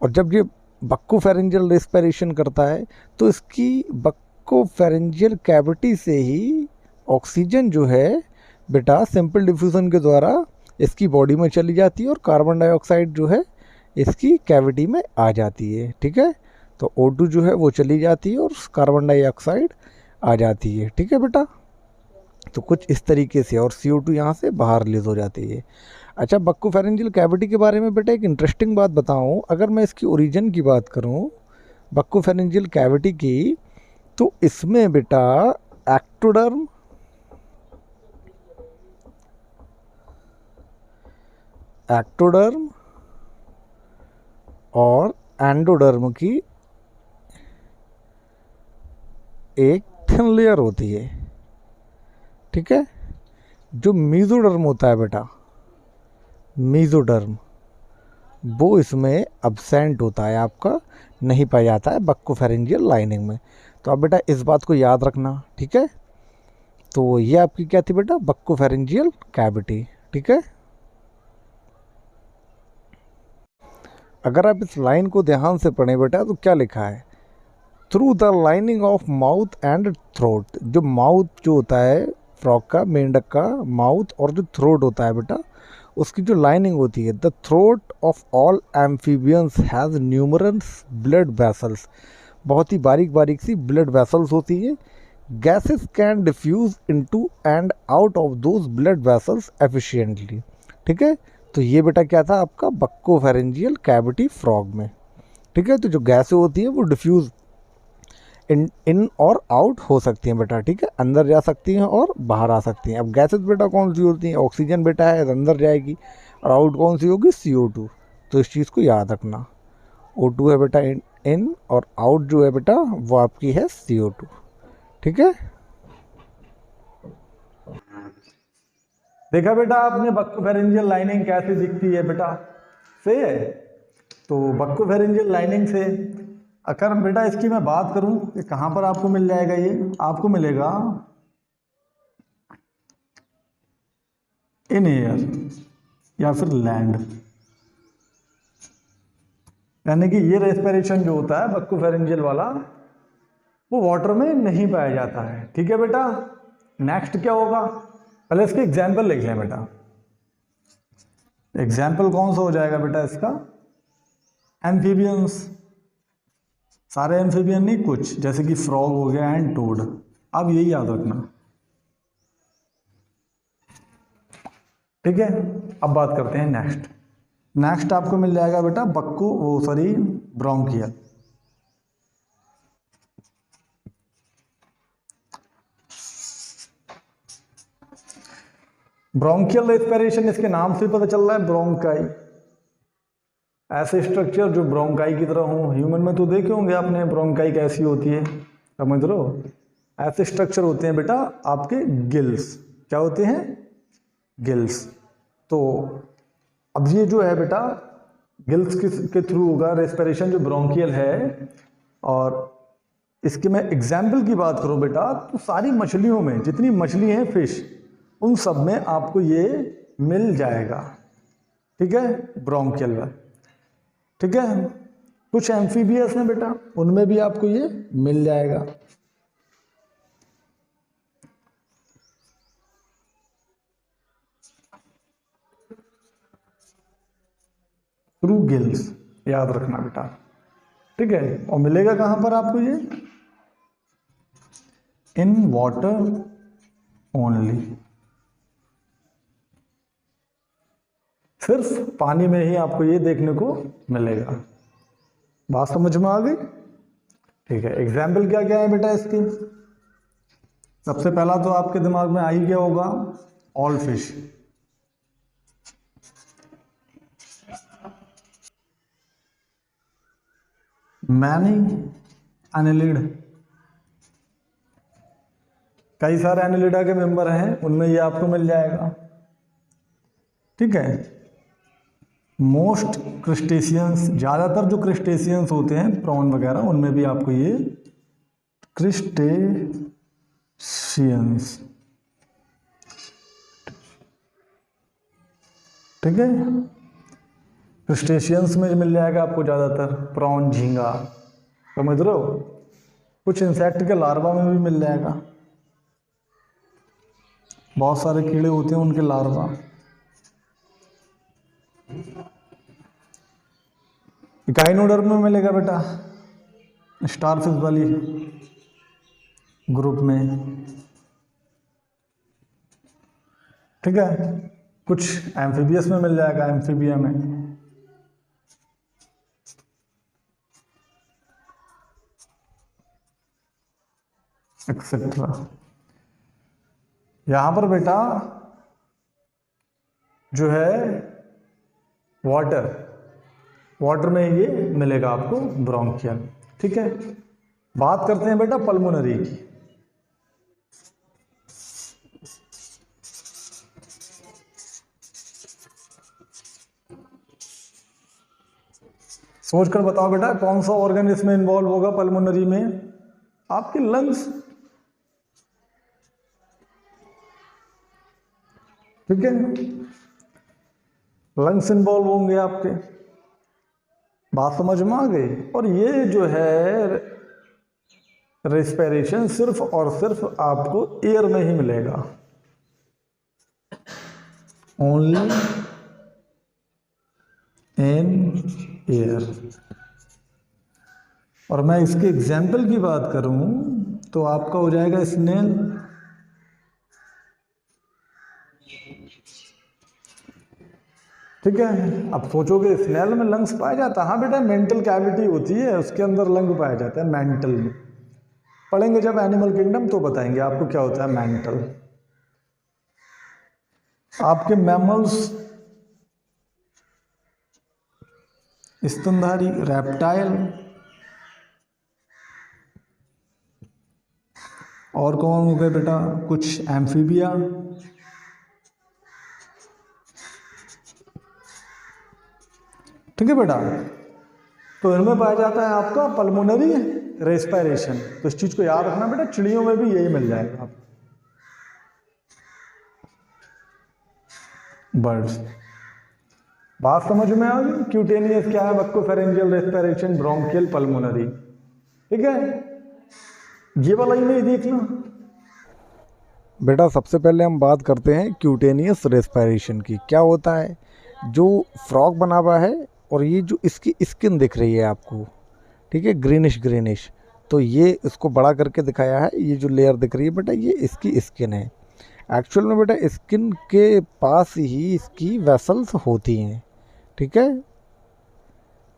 और जब ये बक्कोफेरेंजियल रेस्पिरेशन करता है, तो इसकी बक्कोफेरेंजियल कैविटी से ही ऑक्सीजन जो है बेटा सिंपल डिफ्यूजन के द्वारा इसकी बॉडी में चली जाती है और कार्बन डाइऑक्साइड जो है इसकी कैविटी में आ जाती है, ठीक है। तो O2 जो है वो चली जाती है और कार्बन डाइऑक्साइड आ जाती है, ठीक है बेटा। तो कुछ इस तरीके से, और CO2 यहाँ से बाहर रिलीज हो जाती है। अच्छा, बक्कोफेरेंजियल कैविटी के बारे में बेटा एक इंटरेस्टिंग बात बताऊं, अगर मैं इसकी ओरिजिन की बात करूं बक्कोफेरेंजियल कैविटी की, तो इसमें बेटा एक्टोडर्म और एंडोडर्म की एक थिन लेयर होती है, ठीक है। जो मीजोडर्म होता है बेटा, मीजोडर्म, वो इसमें अब्सेंट होता है, आपका नहीं पाया जाता है बक्कोफेरेंजियल लाइनिंग में। तो आप बेटा इस बात को याद रखना, ठीक है। तो ये आपकी क्या थी बेटा, बक्कोफेरेंजियल कैविटी, ठीक है। अगर आप इस लाइन को ध्यान से पढ़ें बेटा, तो क्या लिखा है, through the lining of mouth and throat. जो माउथ जो होता है फ्रॉग का, मेंढक का माउथ, और जो थ्रोट होता है बेटा, उसकी जो लाइनिंग होती है, the throat of all amphibians has numerous blood vessels. बहुत ही बारीक बारीक सी ब्लड वेसल्स होती है। Gases can diffuse into and out of those blood vessels efficiently, ठीक है। तो ये बेटा क्या था आपका बक्कोफेरेंजियल कैविटी फ्रॉग में, ठीक है। तो जो गैसें होती है वो डिफ्यूज इन और आउट हो सकती हैं बेटा, ठीक है, अंदर जा सकती हैं और बाहर आ सकती हैं। अब गैसेस बेटा कौन सी होती हैं, ऑक्सीजन बेटा है अंदर जाएगी, और आउट कौन सी होगी, CO2। तो इस चीज़ को याद रखना, O2 है बेटा इन और आउट जो है बेटा वो आपकी है CO2, ठीक है। देखा बेटा आपने बक्कोफेरेंजियल लाइनिंग कैसे दिखती है बेटा, सही है। तो बक्कोफेरेंजियल लाइनिंग से अगर बेटा इसकी मैं बात करूं कि कहां पर आपको मिल जाएगा, ये आपको मिलेगा इन एयर या फिर लैंड, यानी कि ये रेस्पिरेशन जो होता है बक्कोफेरेंजियल वाला वो वाटर में नहीं पाया जाता है। ठीक है बेटा, नेक्स्ट क्या होगा, पहले इसके एग्जाम्पल लिख लें बेटा। एग्जाम्पल कौन सा हो जाएगा बेटा इसका, एम्फीबियंस, सारे एम्फीबियन नहीं, कुछ जैसे कि फ्रॉग हो गया एंड टोड, अब यही याद रखना। ठीक है, अब बात करते हैं नेक्स्ट। नेक्स्ट आपको मिल जाएगा बेटा बक्को वो सॉरी ब्रोंकियल। ब्रोंकियल रेस्पिरेशन, इसके नाम से पता चल रहा है ब्रोंकाई, ऐसे स्ट्रक्चर जो ब्रोंकाई की तरह हो। ह्यूमन में तो देखे होंगे आपने ब्रोंकाई कैसी होती है, समझ रहे हो, ऐसे स्ट्रक्चर होते हैं बेटा आपके गिल्स, क्या होते हैं, गिल्स। तो अब ये जो है बेटा गिल्स के थ्रू होगा रेस्पिरेशन जो ब्रोंकियल है। और इसके मैं एग्जाम्पल की बात करूं बेटा तो सारी मछलियों में जितनी मछली हैं फिश, उन सब में आपको ये मिल जाएगा। ठीक है, ब्रोंकियल में। ठीक है, कुछ एम्फीबियस हैं बेटा उनमें भी आपको ये मिल जाएगा। थ्रू गिल्स, याद रखना बेटा। ठीक है, और मिलेगा कहां पर आपको ये, इन वाटर ओनली, सिर्फ पानी में ही आपको ये देखने को मिलेगा। बात समझ में आ गई। ठीक है, एग्जाम्पल क्या क्या है बेटा इसकी, सबसे पहला तो आपके दिमाग में आ ही गया होगा ऑल फिश, मैनी एनिलिड, कई सारे एनिलिडा के मेंबर हैं उनमें ये आपको मिल जाएगा। ठीक है, मोस्ट क्रिस्टेशियंस, ज़्यादातर जो क्रिस्टेशियंस होते हैं प्रॉन वगैरह उनमें भी आपको ये क्रिस्टेशियंस, ठीक है, क्रिस्टेशियंस में मिल जाएगा आपको ज़्यादातर, प्रॉन, झींगा, समझ रहे हो। कुछ इंसेक्ट के लार्वा में भी मिल जाएगा, बहुत सारे कीड़े होते हैं उनके लार्वा। इकाइनोडर्म में मिलेगा बेटा, स्टारफिश वाली ग्रुप में। ठीक है, कुछ एम्फीबियस में मिल जाएगा, एम्फीबिया में। एक्सेट्रा। यहां पर बेटा जो है वाटर में ये मिलेगा आपको ब्रोंकियल। ठीक है, बात करते हैं बेटा पल्मोनरी की। सोचकर बताओ बेटा कौन सा ऑर्गन इसमें इन्वॉल्व होगा पल्मोनरी में, आपके लंग्स। ठीक है, लंग्स इन्वॉल्व होंगे आपके, बात समझ में आ गई। और ये जो है रेस्पिरेशन सिर्फ और सिर्फ आपको एयर में ही मिलेगा, ओनली इन एयर। और मैं इसके एग्जाम्पल की बात करूं तो आपका हो जाएगा स्नेल, ठीक है। अब सोचोगे स्नेल में लंग्स पाया जाता है, हाँ बेटा मेंटल कैविटी होती है उसके अंदर लंग पाया जाता है, मेंटल में पढ़ेंगे जब एनिमल किंगडम तो बताएंगे आपको क्या होता है मेंटल। आपके मैमल्स, स्तनधारी, रेप्टाइल, और कौन हो गए बेटा, कुछ एम्फीबिया, ठीक है बेटा। तो इनमें पाया जाता है आपका पल्मोनरी रेस्पिरेशन। तो इस चीज को याद रखना बेटा, चिड़ियों में भी यही मिल जाएगा आप। बर्ड्स, बात समझ में आ गई। क्यूटेनियस क्या है, बक्कोफेरेंजियल रेस्पिरेशन, ब्रोंकियल, पल्मोनरी। ठीक है, ये वाला इमेज देखना बेटा। सबसे पहले हम बात करते हैं क्यूटेनियस रेस्पिरेशन की। क्या होता है, जो फ्रॉग बना हुआ है और ये जो इसकी स्किन दिख रही है आपको, ठीक है, ग्रीनिश ग्रीनिश, तो ये इसको बड़ा करके दिखाया है। ये जो लेयर दिख रही है बेटा, ये इसकी स्किन है। एक्चुअल में बेटा स्किन के पास ही इसकी वेसल्स होती हैं, ठीक है,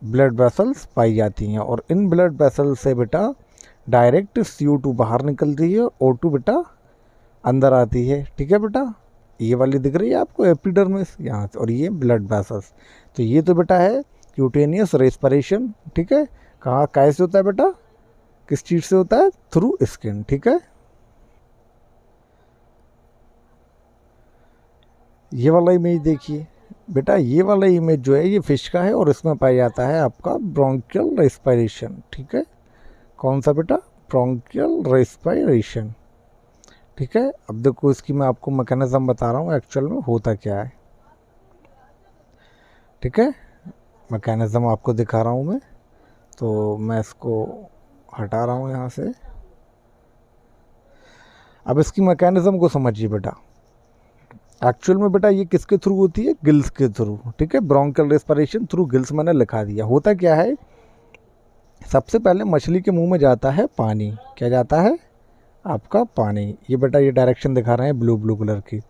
ब्लड वेसल्स पाई जाती हैं। और इन ब्लड वेसल्स से बेटा डायरेक्ट CO2 बाहर निकलती है, O2 बेटा अंदर आती है। ठीक है बेटा, ये वाली दिख रही है आपको एपिडर्मिस यहाँ से, और ये ब्लड वेसल्स। तो ये तो बेटा है क्यूटेनियस रेस्पिरेशन। ठीक है, कहाँ कैसे होता है बेटा, किस चीज़ से होता है, थ्रू स्किन। ठीक है, ये वाला इमेज देखिए बेटा, ये वाला इमेज जो है ये फिश का है और इसमें पाया जाता है आपका ब्रोंकियल रेस्पिरेशन। ठीक है, कौन सा बेटा, ब्रोंकियल रेस्पिरेशन। ठीक है, अब देखो इसकी मैं आपको मैकेनिज्म बता रहा हूँ एक्चुअल में होता क्या है। ठीक है, मैकेनिज्म आपको दिखा रहा हूँ मैं, तो मैं इसको हटा रहा हूँ यहाँ से। अब इसकी मैकेनिज्म को समझिए बेटा। एक्चुअल में बेटा ये किसके थ्रू होती है, गिल्स के थ्रू। ठीक है, ब्रोंकियल रेस्पिरेशन थ्रू गिल्स मैंने लिखा दिया। होता क्या है, सबसे पहले मछली के मुंह में जाता है पानी। क्या जाता है आपका, पानी। ये बेटा ये डायरेक्शन दिखा रहे हैं ब्लू ब्लू कलर की।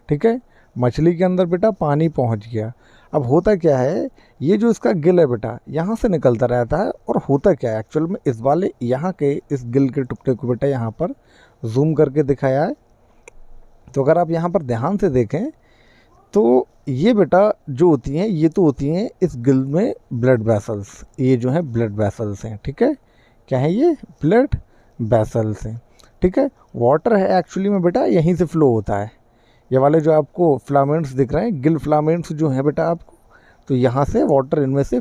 ठीक है, मछली के अंदर बेटा पानी पहुंच गया। अब होता क्या है, ये जो इसका गिल है बेटा यहाँ से निकलता रहता है। और होता क्या है एक्चुअल में, इस वाले यहाँ के इस गिल के टुकड़े को बेटा यहाँ पर जूम करके दिखाया है। तो अगर आप यहाँ पर ध्यान से देखें तो ये बेटा जो होती हैं, ये तो होती हैं इस गिल में ब्लड वेसल्स। ये जो है ब्लड वेसल्स हैं। ठीक है, क्या है ये, ब्लड वेसल्स हैं। ठीक है, वाटर है एक्चुअली में बेटा यहीं से फ्लो होता है। ये वाले जो आपको फिलामेंट्स दिख रहे हैं, गिल फिलामेंट्स जो हैं बेटा आपको, तो यहाँ से वाटर इनमें से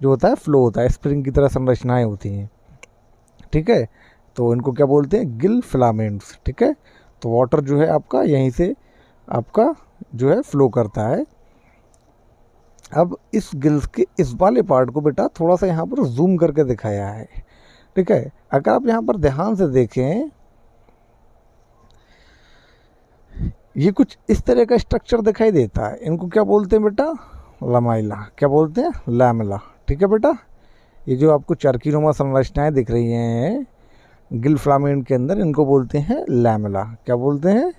जो होता है फ्लो होता है। स्प्रिंग की तरह संरचनाएं होती हैं। ठीक है, तो इनको क्या बोलते हैं, गिल फिलामेंट्स। ठीक है, तो वाटर जो है आपका यहीं से आपका जो है फ्लो करता है। अब इस गिल्स के इस वाले पार्ट को बेटा थोड़ा सा यहाँ पर जूम करके दिखाया है। ठीक है, अगर आप यहाँ पर ध्यान से देखें, ये कुछ इस तरह का स्ट्रक्चर दिखाई देता है। इनको क्या बोलते हैं बेटा, लमाइला। क्या बोलते हैं, लैमेला। ठीक है बेटा, ये जो आपको चरखीनुमा संरचनाएं दिख रही हैं गिल फिलामेंट के अंदर, इनको बोलते हैं लैमेला। क्या बोलते हैं,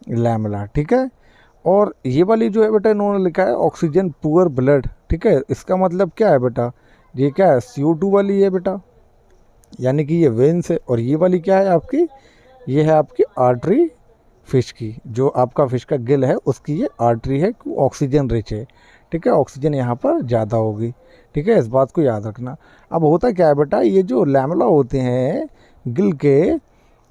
लैमेला। ठीक है, और ये वाली जो है बेटा इन्होंने लिखा है ऑक्सीजन पुअर ब्लड। ठीक है, इसका मतलब क्या है बेटा, ये क्या है, CO2 वाली है बेटा, यानी कि ये वेन्स है। और ये वाली क्या है आपकी, ये है आपकी आर्टरी फिश की, जो आपका फिश का गिल है उसकी ये आर्टरी है, ऑक्सीजन रिच है। ठीक है, ऑक्सीजन यहाँ पर ज़्यादा होगी। ठीक है, इस बात को याद रखना। अब होता क्या है बेटा, ये जो लैमेला होते हैं गिल के,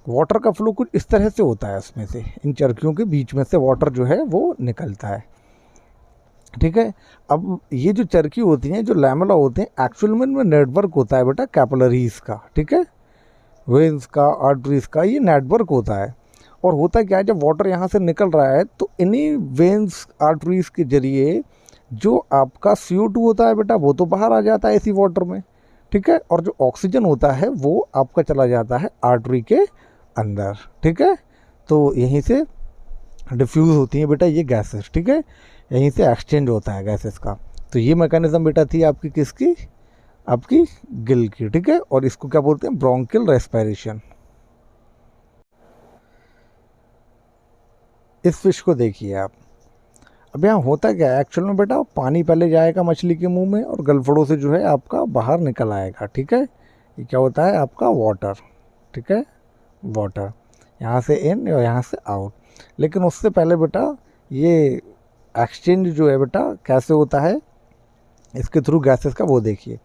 वाटर का फ्लो कुछ इस तरह से होता है, उसमें से इन चरखियों के बीच में से वाटर जो है वो निकलता है। ठीक है, अब ये जो चरखी होती हैं, जो लैमेला होते हैं, एक्चुअल में इनमें नेटवर्क होता है बेटा कैपिलरीज का। ठीक है, वेन्स का, आर्टरीज का, ये नेटवर्क होता है। और होता क्या है, जब वाटर यहाँ से निकल रहा है तो इन्हीं वेन्स आर्टरीज के जरिए जो आपका CO2 होता है बेटा वो तो बाहर आ जाता है इसी वाटर में। ठीक है, और जो ऑक्सीजन होता है वो आपका चला जाता है आर्टरी के अंदर। ठीक है, तो यहीं से डिफ्यूज़ होती हैं बेटा ये गैसेस। ठीक है, यहीं से एक्सचेंज होता है गैसेस का। तो ये मैकेनिज्म बेटा थी आपकी किसकी, आपकी गिल की। ठीक है, और इसको क्या बोलते हैं, ब्रोंकियल रेस्पिरेशन। इस फिश को देखिए आप। अब यहाँ होता क्या है एक्चुअल में बेटा, पानी पहले जाएगा मछली के मुंह में और गलफड़ों से जो है आपका बाहर निकल आएगा। ठीक है, ये क्या होता है आपका वाटर। ठीक है, वाटर यहाँ से इन और यहाँ से आउट। लेकिन उससे पहले बेटा ये एक्सचेंज जो है बेटा कैसे होता है इसके थ्रू गैसेस का, वो देखिए।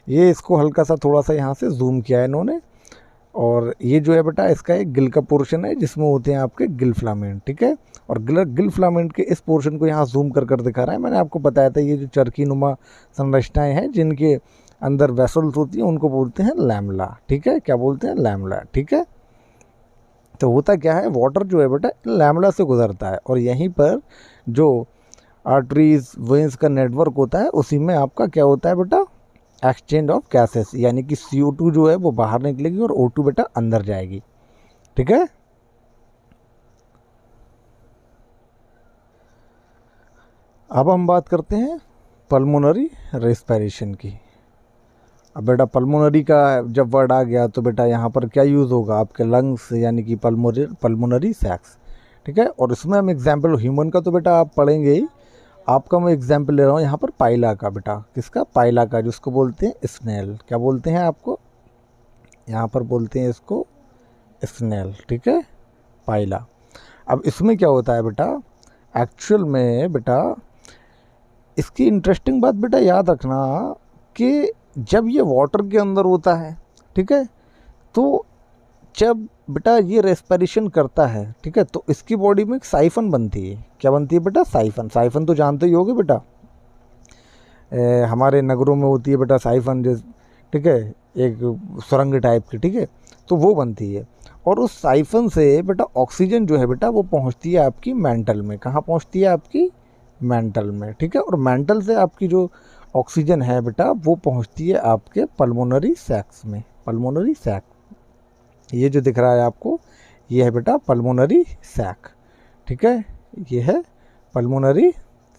ये इसको हल्का सा थोड़ा सा यहाँ से जूम किया है इन्होंने, और ये जो है बेटा इसका एक गिल का पोर्शन है जिसमें होते हैं आपके गिल फिलामेंट, ठीक है। और गिल फिलामेंट के इस पोर्शन को यहाँ जूम कर कर दिखा रहा है। मैंने आपको बताया था ये जो चरखी नुमा संरचनाएं हैं जिनके अंदर वेसल्स होती हैं उनको बोलते हैं लैमला, ठीक है। क्या बोलते हैं? लैमला, ठीक है। तो होता क्या है, वाटर जो है बेटा लैमला से गुजरता है और यहीं पर जो आर्टरीज वेन्स का नेटवर्क होता है उसी में आपका क्या होता है बेटा, एक्सचेंज ऑफ गैसेस, यानी कि CO2 जो है वो बाहर निकलेगी और O2 बेटा अंदर जाएगी, ठीक है। अब हम बात करते हैं पल्मोनरी रेस्पिरेशन की। अब बेटा पल्मोनरी का जब वर्ड आ गया तो बेटा यहाँ पर क्या यूज़ होगा, आपके लंग्स यानी कि पल्मोनरी सैक्स, ठीक है। और इसमें हम एग्जाम्पल ह्यूमन का तो बेटा आप पढ़ेंगे ही, आपका मैं एग्जाम्पल ले रहा हूँ यहाँ पर पाइला का बेटा। किसका? पाइला का, जिसको बोलते हैं स्नेल। क्या बोलते हैं आपको? यहाँ पर बोलते हैं इसको स्नेल, ठीक है, पाइला। अब इसमें क्या होता है बेटा, एक्चुअल में बेटा इसकी इंटरेस्टिंग बात बेटा याद रखना कि जब ये वाटर के अंदर होता है, ठीक है, तो जब बेटा ये रेस्पिरेशन करता है, ठीक है, तो इसकी बॉडी में एक साइफन बनती है। क्या बनती है बेटा? साइफन। साइफन तो जानते ही होगे बेटा, हमारे नगरों में होती है बेटा साइफन, जो ठीक है एक सुरंग टाइप की, ठीक है, तो वो बनती है। और उस साइफन से बेटा ऑक्सीजन जो है बेटा वो पहुंचती है आपकी मेंटल में। कहाँ पहुंचती है? आपकी मेंटल में, ठीक है। और मेंटल से आपकी जो ऑक्सीजन है बेटा वो पहुंचती है आपके पल्मोनरी सैक्स में। पल्मोनरी सैक, ये जो दिख रहा है आपको ये है बेटा पल्मोनरी सैक, ठीक है, ये है पल्मोनरी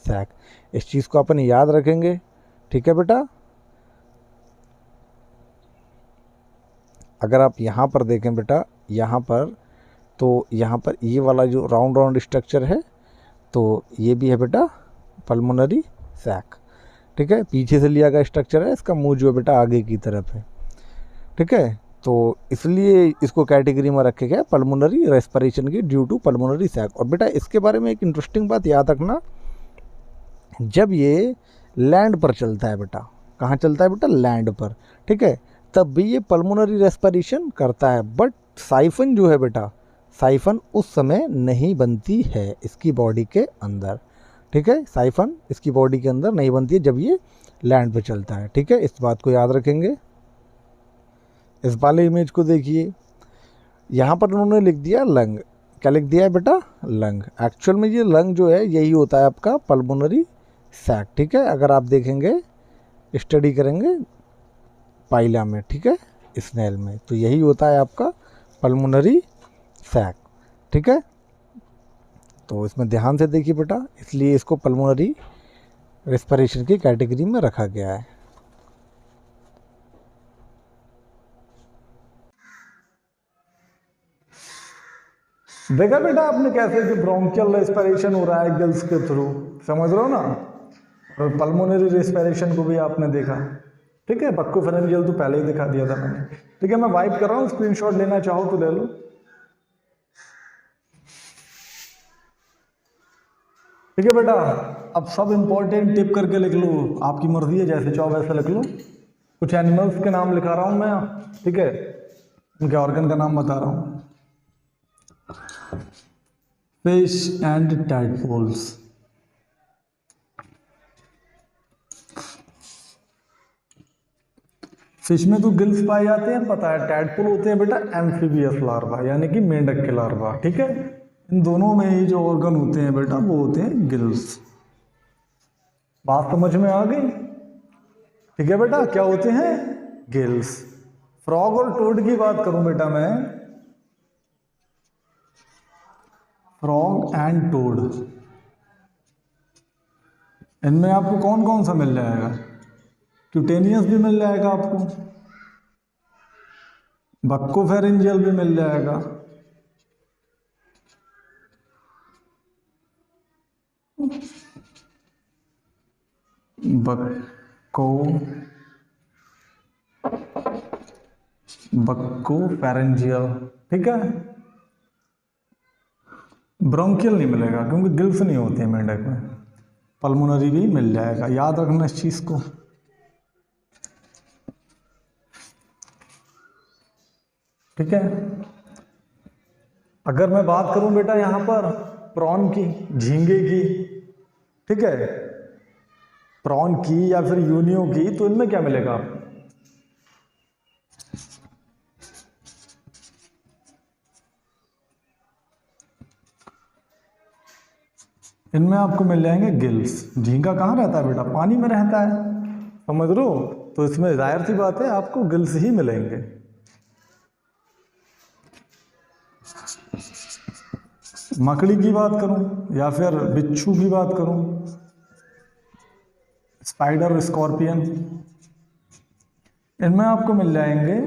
सैक। इस चीज़ को अपन याद रखेंगे, ठीक है बेटा। अगर आप यहाँ पर देखें बेटा, यहाँ पर तो यहाँ पर ये वाला जो राउंड राउंड स्ट्रक्चर है तो ये भी है बेटा पल्मोनरी सैक, ठीक है। पीछे से लिया गया स्ट्रक्चर है, इसका मुंह जो है बेटा आगे की तरफ है, ठीक है। तो इसलिए इसको कैटेगरी में रखे गए पल्मोनरी रेस्पिरेशन की ड्यू टू पल्मोनरी सैक। और बेटा इसके बारे में एक इंटरेस्टिंग बात याद रखना, जब ये लैंड पर चलता है बेटा, कहाँ चलता है बेटा? लैंड पर, ठीक है, तब भी ये पल्मोनरी रेस्पिरेशन करता है। बट साइफन जो है बेटा, साइफन उस समय नहीं बनती है इसकी बॉडी के अंदर, ठीक है। साइफन इसकी बॉडी के अंदर नहीं बनती है जब ये लैंड पे चलता है, ठीक है। इस बात को याद रखेंगे। इस वाले इमेज को देखिए, यहाँ पर उन्होंने लिख दिया लंग। क्या लिख दिया है बेटा? लंग। एक्चुअल में ये लंग जो है यही होता है आपका पल्मोनरी सैक, ठीक है। अगर आप देखेंगे, स्टडी करेंगे पाइला में, ठीक है, स्नेल में, तो यही होता है आपका पल्मोनरी सैक, ठीक है। तो इसमें ध्यान से देखिए बेटा, इसलिए इसको पल्मोनरी रेस्पिरेशन की कैटेगरी में रखा गया है। देखा बेटा आपने कैसे कि ब्रोंकियल रेस्पिरेशन हो रहा है गिल्स के थ्रू, समझ रहे हो ना। और पल्मोनरी रेस्पिरेशन को भी आपने देखा, ठीक है। बक्कोफेरेंजियल तो पहले ही दिखा दिया था मैंने, ठीक है। मैं वाइप कर रहा हूँ, स्क्रीनशॉट लेना चाहो तो ले लो, ठीक है बेटा। अब सब इंपॉर्टेंट टिप करके लिख लो, आपकी मर्जी है, जैसे चाहो वैसे लिख लो। कुछ एनिमल्स के नाम लिखा रहा हूं मैं, ठीक है, उनके ऑर्गन का नाम बता रहा हूं। फिश एंड टैडपोल्स, फिश में तो गिल्स पाए जाते हैं पता है। टैडपोल होते हैं बेटा एम्फीबियस लार्वा, यानी कि मेंढक के लार्वा, ठीक है। इन दोनों में ही जो ऑर्गन होते हैं बेटा वो होते हैं गिल्स। बात समझ में आ गई? ठीक है बेटा, क्या होते हैं? गिल्स। फ्रॉग और टोड की बात करूं बेटा मैं, फ्रॉग एंड टोड, इनमें आपको कौन कौन सा मिल जाएगा? क्यूटेनियस भी मिल जाएगा आपको, बक्कोफेरेंजियल भी मिल जाएगा, बक्कोफेरेंजियल, ठीक है। ब्रोंकियल नहीं मिलेगा क्योंकि गिल्स नहीं होते हैं मेंढक में। पल्मोनरी भी मिल जाएगा, याद रखना इस चीज को। ठीक है। अगर मैं बात करूं बेटा यहां पर प्रॉन की, झींगे की, ठीक है, प्रॉन की या फिर यूनियो की, तो इनमें क्या मिलेगा? इनमें आपको मिल जाएंगे गिल्स। झींगा कहाँ रहता है बेटा? पानी में रहता है, समझ लो। तो इसमें जाहिर सी बात है आपको गिल्स ही मिलेंगे। मकड़ी की बात करूं या फिर बिच्छू की बात करूं, स्पाइडर, स्कॉर्पियन, इनमें आपको मिल जाएंगे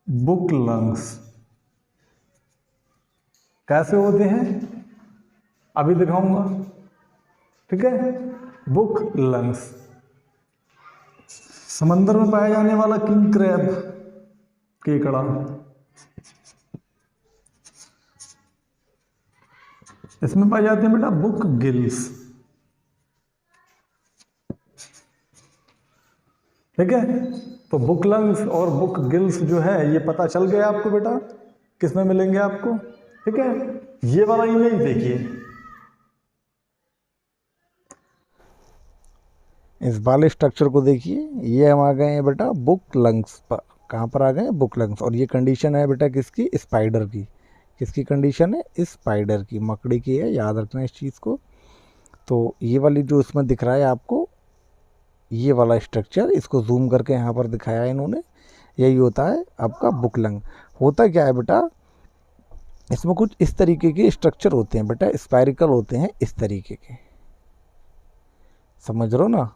बुक लंग्स। कैसे होते हैं अभी दिखाऊंगा, ठीक है। बुक लंग्स, समंदर में पाया जाने वाला किंग क्रैब, केकड़ा, इसमें पाए जाते हैं बेटा बुक गिल्स, ठीक है। तो बुक लंग्स और बुक गिल्स जो है ये पता चल गया आपको बेटा किस में मिलेंगे आपको, ठीक है। ये वाला इमेज देखिए, इस वाले स्ट्रक्चर को देखिए, ये हम आ गए हैं बेटा बुक लंग्स पर। कहाँ पर आ गए हैं? Book lungs. और ये कंडीशन है बेटा किसकी? स्पाइडर की। किसकी कंडीशन है? स्पाइडर की, मकड़ी की है, याद रखना इस चीज़ को। तो ये वाली जो इसमें दिख रहा है आपको, ये वाला स्ट्रक्चर, इसको जूम करके यहाँ पर दिखाया है इन्होंने, यही होता है आपका बुक लंग। होता क्या है बेटा, इसमें कुछ इस तरीके के स्ट्रक्चर होते हैं बेटा, स्पायरिकल होते हैं इस तरीके के, समझ रहे हो ना?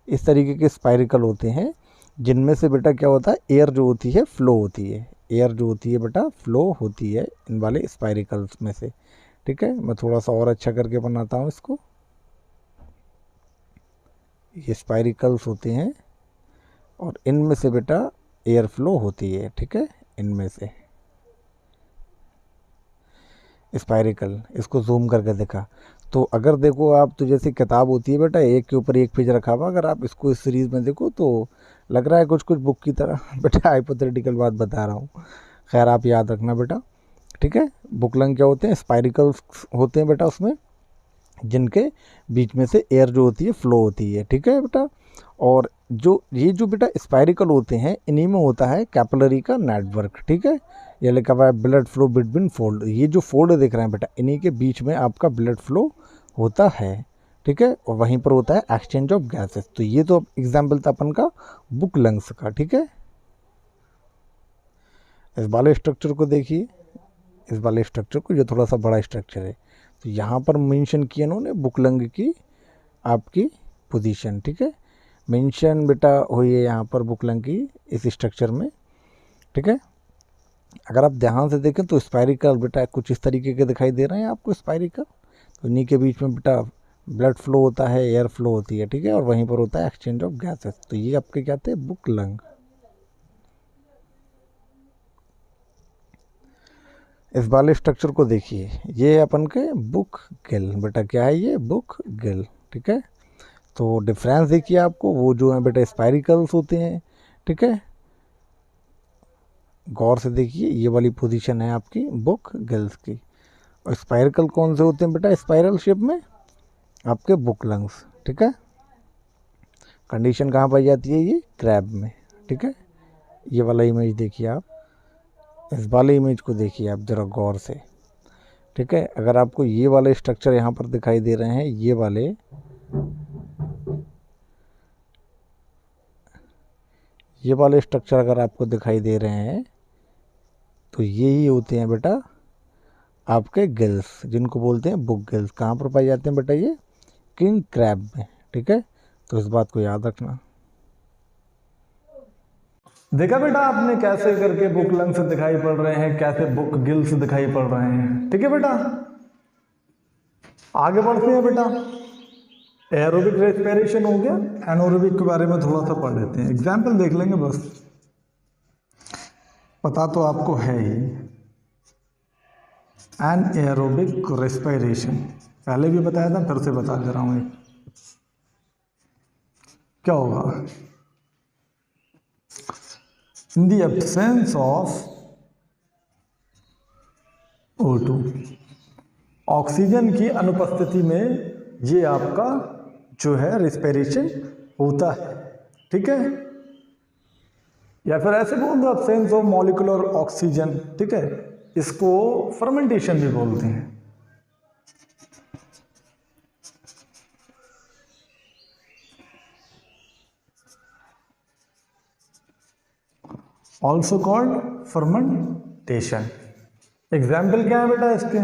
इस तरीके के स्पायरिकल होते हैं, जिनमें से बेटा क्या होता है, एयर जो होती है फ्लो होती है, एयर जो होती है बेटा फ्लो होती है इन वाले स्पायरिकल्स में से, ठीक है। मैं थोड़ा सा और अच्छा करके बनाता हूँ इसको। ये स्पायरिकल्स होते हैं और इनमें से बेटा एयर फ्लो होती है, ठीक है, इनमें से स्पायरिकल। इसको जूम करके देखा तो अगर देखो आप, तो जैसे किताब होती है बेटा, एक के ऊपर एक पेज रखा हुआ, अगर आप इसको इस सीरीज़ में देखो तो लग रहा है कुछ कुछ बुक की तरह बेटा, हाइपोथेटिकल बात बता रहा हूँ, खैर आप याद रखना बेटा, ठीक है। बुक लंग क्या होते हैं? स्पायरिकल्स होते हैं बेटा उसमें, जिनके बीच में से एयर जो होती है फ्लो होती है, ठीक है बेटा। और जो ये जो बेटा स्पायरिकल होते हैं, इन्हीं में होता है कैपिलरी का नेटवर्क, ठीक है। ये लिखा हुआ है ब्लड फ्लो बिटवीन फोल्ड, ये जो फोल्ड दिख रहे हैं बेटा, इन्हीं के बीच में आपका ब्लड फ्लो होता है, ठीक है। और वहीं पर होता है एक्सचेंज ऑफ गैसेस। तो ये तो एग्जाम्पल था अपन का बुक लंग्स का, ठीक है। इस वाले स्ट्रक्चर को देखिए, इस वाले स्ट्रक्चर को, ये थोड़ा सा बड़ा स्ट्रक्चर है, तो यहाँ पर मेंशन किया इन्होंने बुक लंग की आपकी पोजीशन, ठीक है। मेंशन बेटा हुई है यहाँ पर बुक लंग की इस स्ट्रक्चर में, ठीक है। अगर आप ध्यान से देखें तो स्पायरिकल बेटा कुछ इस तरीके के दिखाई दे रहे हैं आपको स्पायरिकल। तो इन्हीं के बीच में बेटा ब्लड फ्लो होता है, एयर फ्लो होती है, ठीक है। और वहीं पर होता है एक्सचेंज ऑफ गैसेस। तो ये आपके क्या थे? Book lung. इस वाले स्ट्रक्चर को देखिए, ये अपन के बुक गिल बेटा, क्या है ये? बुक गिल, ठीक है। तो डिफरेंस देखिए आपको, वो जो है बेटा स्पायरिकल्स होते हैं, ठीक है। गौर से देखिए, ये वाली पोजीशन है आपकी बुक गिल्स की। और स्पायरिकल कौन से होते हैं बेटा? स्पाइरल शेप में आपके बुक लंग्स, ठीक है। कंडीशन कहाँ पाई जाती है? ये क्रैब में, ठीक है। ये वाला इमेज देखिए आप, इस वाले इमेज को देखिए आप ज़रा गौर से, ठीक है। अगर आपको ये वाले स्ट्रक्चर यहाँ पर दिखाई दे रहे हैं, ये वाले स्ट्रक्चर अगर आपको दिखाई दे रहे हैं, तो ये ही होते हैं बेटा आपके गिल्स, जिनको बोलते हैं बुक गिल्स। कहाँ पर पाए जाते हैं बेटा? ये किंग क्रैब में, ठीक है। तो इस बात को याद रखना। देखा बेटा आपने कैसे करके बुक लंग्स दिखाई पड़ रहे हैं, कैसे बुक गिल्स दिखाई पड़ रहे हैं, ठीक है बेटा। आगे बढ़ते हैं बेटा। एरोबिक रेस्पिरेशन हो गया, एनोरोबिक के बारे में थोड़ा सा पढ़ लेते हैं, एग्जाम्पल देख लेंगे बस, पता तो आपको है ही। एनएरोबिक रेस्पिरेशन पहले भी बताया था, फिर से बता दे रहा हूँ। क्या होगा? In the absence of CO2। Oxygen की अनुपस्थिति में ये आपका जो है रिस्पिरेशन होता है, ठीक है। या फिर ऐसे बोल दो एब्सेंस ऑफ मॉलिक्यूलर ऑक्सीजन, ठीक है, इसको फर्मेंटेशन भी बोलते हैं। Also called fermentation. एग्जाम्पल क्या है बेटा इसके?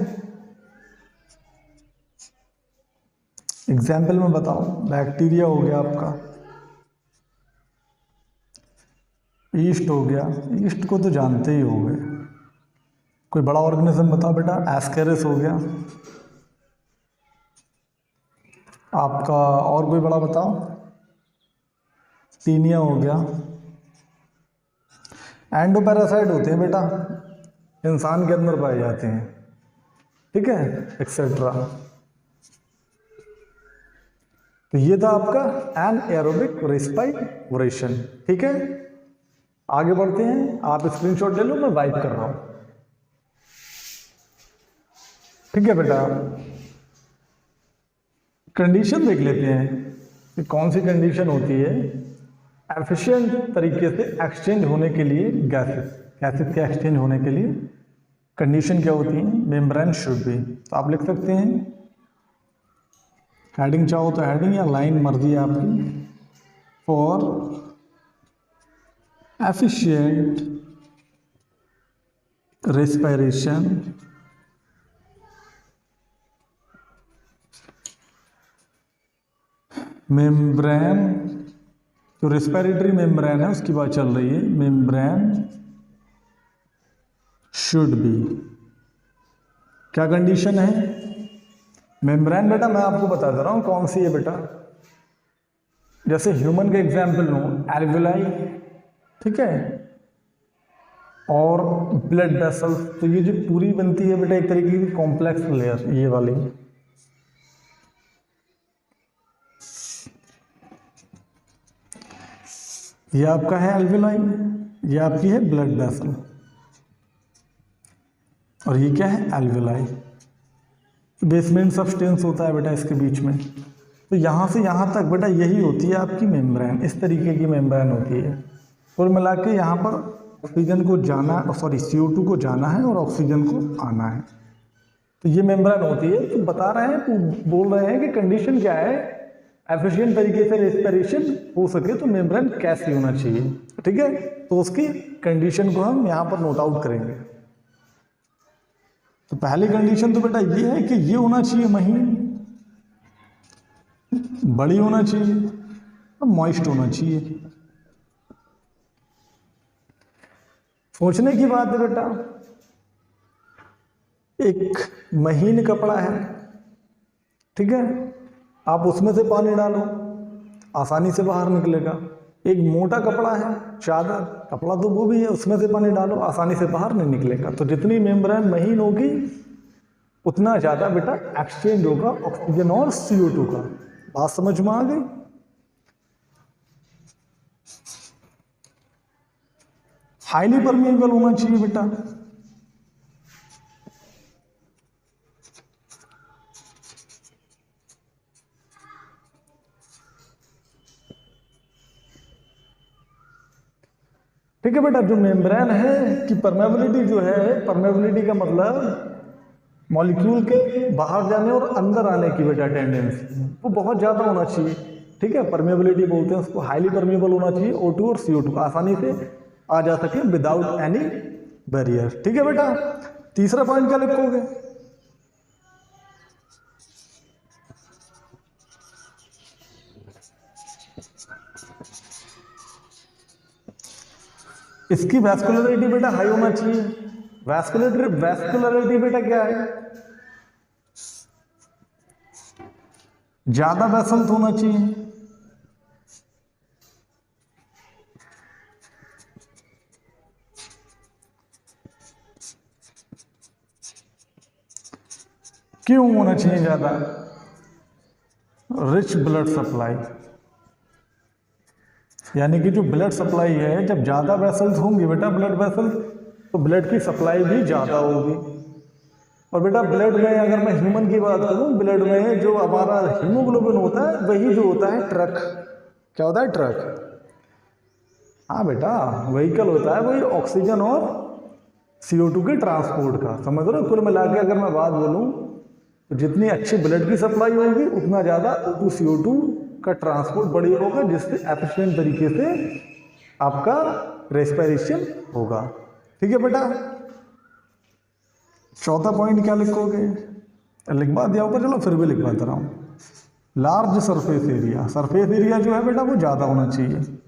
एग्जाम्पल में बताओ। बैक्टीरिया हो गया आपका, ईस्ट हो गया, ईस्ट को तो जानते ही होंगे। कोई बड़ा ऑर्गेनिज्म बताओ बेटा। एस्केरिस हो गया आपका, और कोई बड़ा बताओ। टीनिया हो गया। एंडोपैरासाइट होते हैं बेटा, इंसान के अंदर पाए जाते हैं, ठीक है, एक्सेट्रा। तो ये था आपका एनाएरोबिक रेस्पिरेशन, ठीक है। आगे बढ़ते हैं, आप स्क्रीनशॉट ले लो, मैं वाइप कर रहा हूं, ठीक है बेटा। कंडीशन देख लेते हैं कि कौन सी कंडीशन होती है एफिशिएंट तरीके से एक्सचेंज होने के लिए गैसेस के एक्सचेंज होने के लिए कंडीशन क्या होती है? Membrane should be. तो आप लिख सकते हैं, हेडिंग चाहो तो हेडिंग या लाइन मर्जी है आपकी। फॉर एफिशिएंट रेस्पिरेशन मेम्ब्रेन, जो रेस्पिरेटरी मेम्ब्रेन है उसकी बात चल रही है, मेम्ब्रेन शुड बी। क्या कंडीशन है? मेम्ब्रेन बेटा मैं आपको बता दे रहा हूं कौन सी है बेटा। जैसे ह्यूमन का एग्जाम्पल लो, एल्वेलाई, ठीक है, और ब्लड वेसल्स। तो ये जो पूरी बनती है बेटा एक तरीके की कॉम्प्लेक्स लेयर, ये वाली। ये आपका है एल्वेलाई, ये आपकी है ब्लड वेसल, और ये क्या है? एल्वेलाई। बेसमेंट सब्सटेंस होता है बेटा इसके बीच में। तो यहाँ से यहाँ तक बेटा यही होती है आपकी मेम्ब्रेन, इस तरीके की मेम्ब्रेन होती है। कुल मिला के यहाँ पर ऑक्सीजन को जाना, सॉरी CO2 को जाना है और ऑक्सीजन को आना है। तो ये मेम्ब्रेन होती है। तो बता रहे हैं, बोल रहे हैं कि कंडीशन क्या है, एफिशिएंट तरीके से रेस्पिरेशन हो सके तो मेम्ब्रेन कैसी होना चाहिए, ठीक है। तो उसकी कंडीशन को हम यहाँ पर नोट आउट करेंगे। तो पहली कंडीशन तो बेटा ये है कि ये होना चाहिए महीन, बड़ी होना चाहिए और मॉइस्ट होना चाहिए। सोचने की बात है बेटा, एक महीन कपड़ा है, ठीक है, आप उसमें से पानी डालो आसानी से बाहर निकलेगा। एक मोटा कपड़ा है, चादर, कपड़ा तो वो भी है, उसमें से पानी डालो आसानी से बाहर नहीं निकलेगा। तो जितनी मेम्ब्रेन महीन होगी उतना ज़्यादा बेटा एक्सचेंज होगा ऑक्सीजन और CO2 का। बात समझ में आ गई? हाईली परमेबल होना चाहिए बेटा। ठीक है बेटा, जो मेम्ब्रेन है कि परमेबिलिटी जो है, परमेबिलिटी का मतलब मॉलिक्यूल के बाहर जाने और अंदर आने की बेटा टेंडेंसी, वो बहुत ज़्यादा होना चाहिए, ठीक है। परमेबिलिटी बोलते हैं उसको। हाईली परमेबल होना चाहिए, O2 और CO2 आसानी से आ जा सके विदाउट एनी बैरियर, ठीक है बेटा। तीसरा पॉइंट क्या लिखोगे? इसकी वैस्कुलरिटी बेटा हाई होना चाहिए। वैस्कुलरिटी बेटा क्या है? ज्यादा वेसल्स होना चाहिए। क्यों होना चाहिए ज्यादा? रिच ब्लड सप्लाई, यानी कि जो ब्लड सप्लाई है, जब ज़्यादा वेसल्स होंगी बेटा, ब्लड वेसल्स, तो ब्लड की सप्लाई भी ज़्यादा होगी। और बेटा ब्लड में अगर मैं ह्यूमन की बात करूं, ब्लड में जो हमारा हीमोग्लोबिन होता है वही जो होता है ट्रक। क्या होता है? ट्रक। हाँ बेटा, व्हीकल होता है वही ऑक्सीजन और CO2 के ट्रांसपोर्ट का। समझ रहे हो? कुल मिला के अगर मैं बात बोलूं तो जितनी अच्छी ब्लड की सप्लाई होगी उतना ज़्यादा O2 CO2 का ट्रांसपोर्ट बढ़िया होगा, जिससे एफिशिएंट तरीके से आपका रेस्पिरेशन होगा। ठीक है बेटा। चौथा पॉइंट क्या लिखोगे? लिखवा दिया होगा, चलो फिर भी लिखवा दे रहा हूँ। Large surface area. Surface area जो है बेटा वो ज़्यादा होना चाहिए।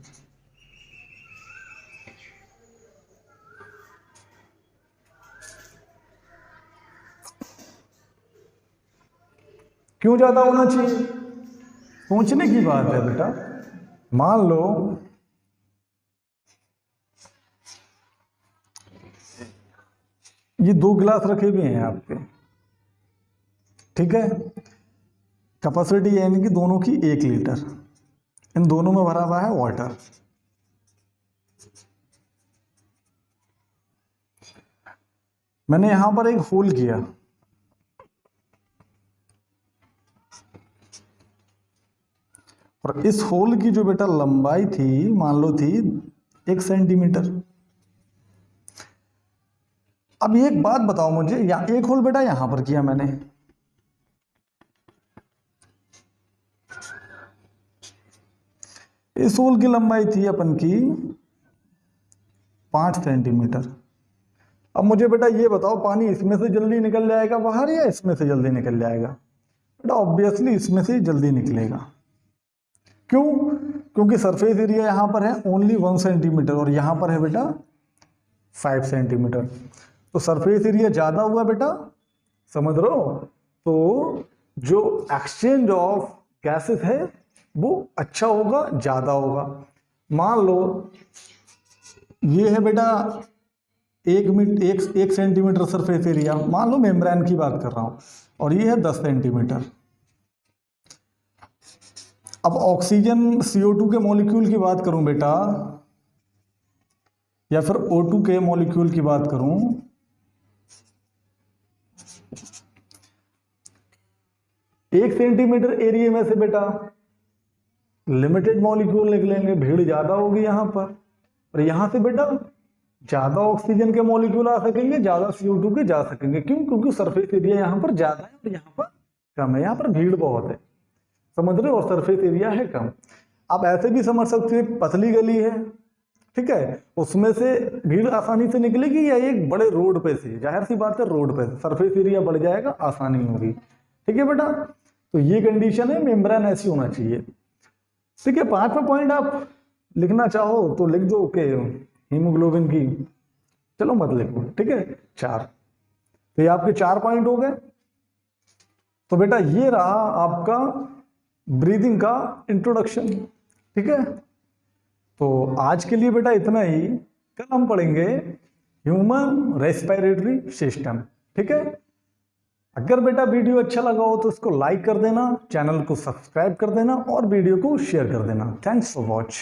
क्यों ज़्यादा होना चाहिए? सोचने की बात है बेटा। मान लो ये 2 गिलास रखे हुए हैं आपके, ठीक है। कैपेसिटी है इनकी दोनों की 1 लीटर। इन दोनों में भरा हुआ है वाटर। मैंने यहां पर एक होल किया, और इस होल की जो बेटा लंबाई थी मान लो थी 1 सेंटीमीटर। अब एक बात बताओ मुझे, एक होल बेटा यहां पर किया मैंने, इस होल की लंबाई थी अपन की 5 सेंटीमीटर। अब मुझे बेटा ये बताओ, पानी इसमें से जल्दी निकल जाएगा बाहर या इसमें से जल्दी निकल जाएगा? बेटा ऑब्वियसली इसमें से जल्दी निकलेगा। क्यों? क्योंकि सरफेस एरिया यहां पर है ओनली 1 सेंटीमीटर और यहां पर है बेटा 5 सेंटीमीटर। तो सरफेस एरिया ज्यादा हुआ बेटा, समझ रहे हो? तो जो एक्सचेंज ऑफ गैसेस है वो अच्छा होगा, ज्यादा होगा। मान लो ये है बेटा 1 सेंटीमीटर सरफेस एरिया, मान लो मेम्ब्रेन की बात कर रहा हूं, और ये है 10 सेंटीमीटर। अब ऑक्सीजन CO2 के मॉलिक्यूल की बात करूं बेटा, या फिर O2 के मॉलिक्यूल की बात करूं, एक सेंटीमीटर एरिया में से बेटा लिमिटेड मॉलिक्यूल निकलेंगे, भीड़ ज्यादा होगी यहां पर, और यहां से बेटा ज्यादा ऑक्सीजन के मॉलिक्यूल आ सकेंगे, ज्यादा CO2 के जा सकेंगे। क्यों? क्योंकि सरफेस एरिया यहां पर ज्यादा है और यहां पर कम है, यहां पर भीड़ बहुत है, समझ रहे हो? और सरफेस एरिया है कम। आप ऐसे भी समझ सकते हो, पतली गली है, ठीक है, उसमें से भीड़ आसानी से निकलेगी, या एक बड़े रोड पे से, जाहिर सी बात है रोड पे सरफेस एरिया बढ़ जाएगा, आसानी होगी। ठीक है बेटा, तो ये कंडीशन है, मेम्ब्रेन ऐसी होना चाहिए। ठीक है, 5वां पॉइंट आप लिखना चाहो तो लिख दो कि हीमोग्लोबिन की, चलो मत लिखो, ठीक है। 4, तो ये आपके 4 पॉइंट हो गए। तो बेटा ये रहा आपका ब्रीदिंग का इंट्रोडक्शन, ठीक है। तो आज के लिए बेटा इतना ही, कल हम पढ़ेंगे ह्यूमन रेस्पिरेटरी सिस्टम, ठीक है। अगर बेटा वीडियो अच्छा लगा हो तो इसको लाइक कर देना, चैनल को सब्सक्राइब कर देना और वीडियो को शेयर कर देना। Thanks for watch.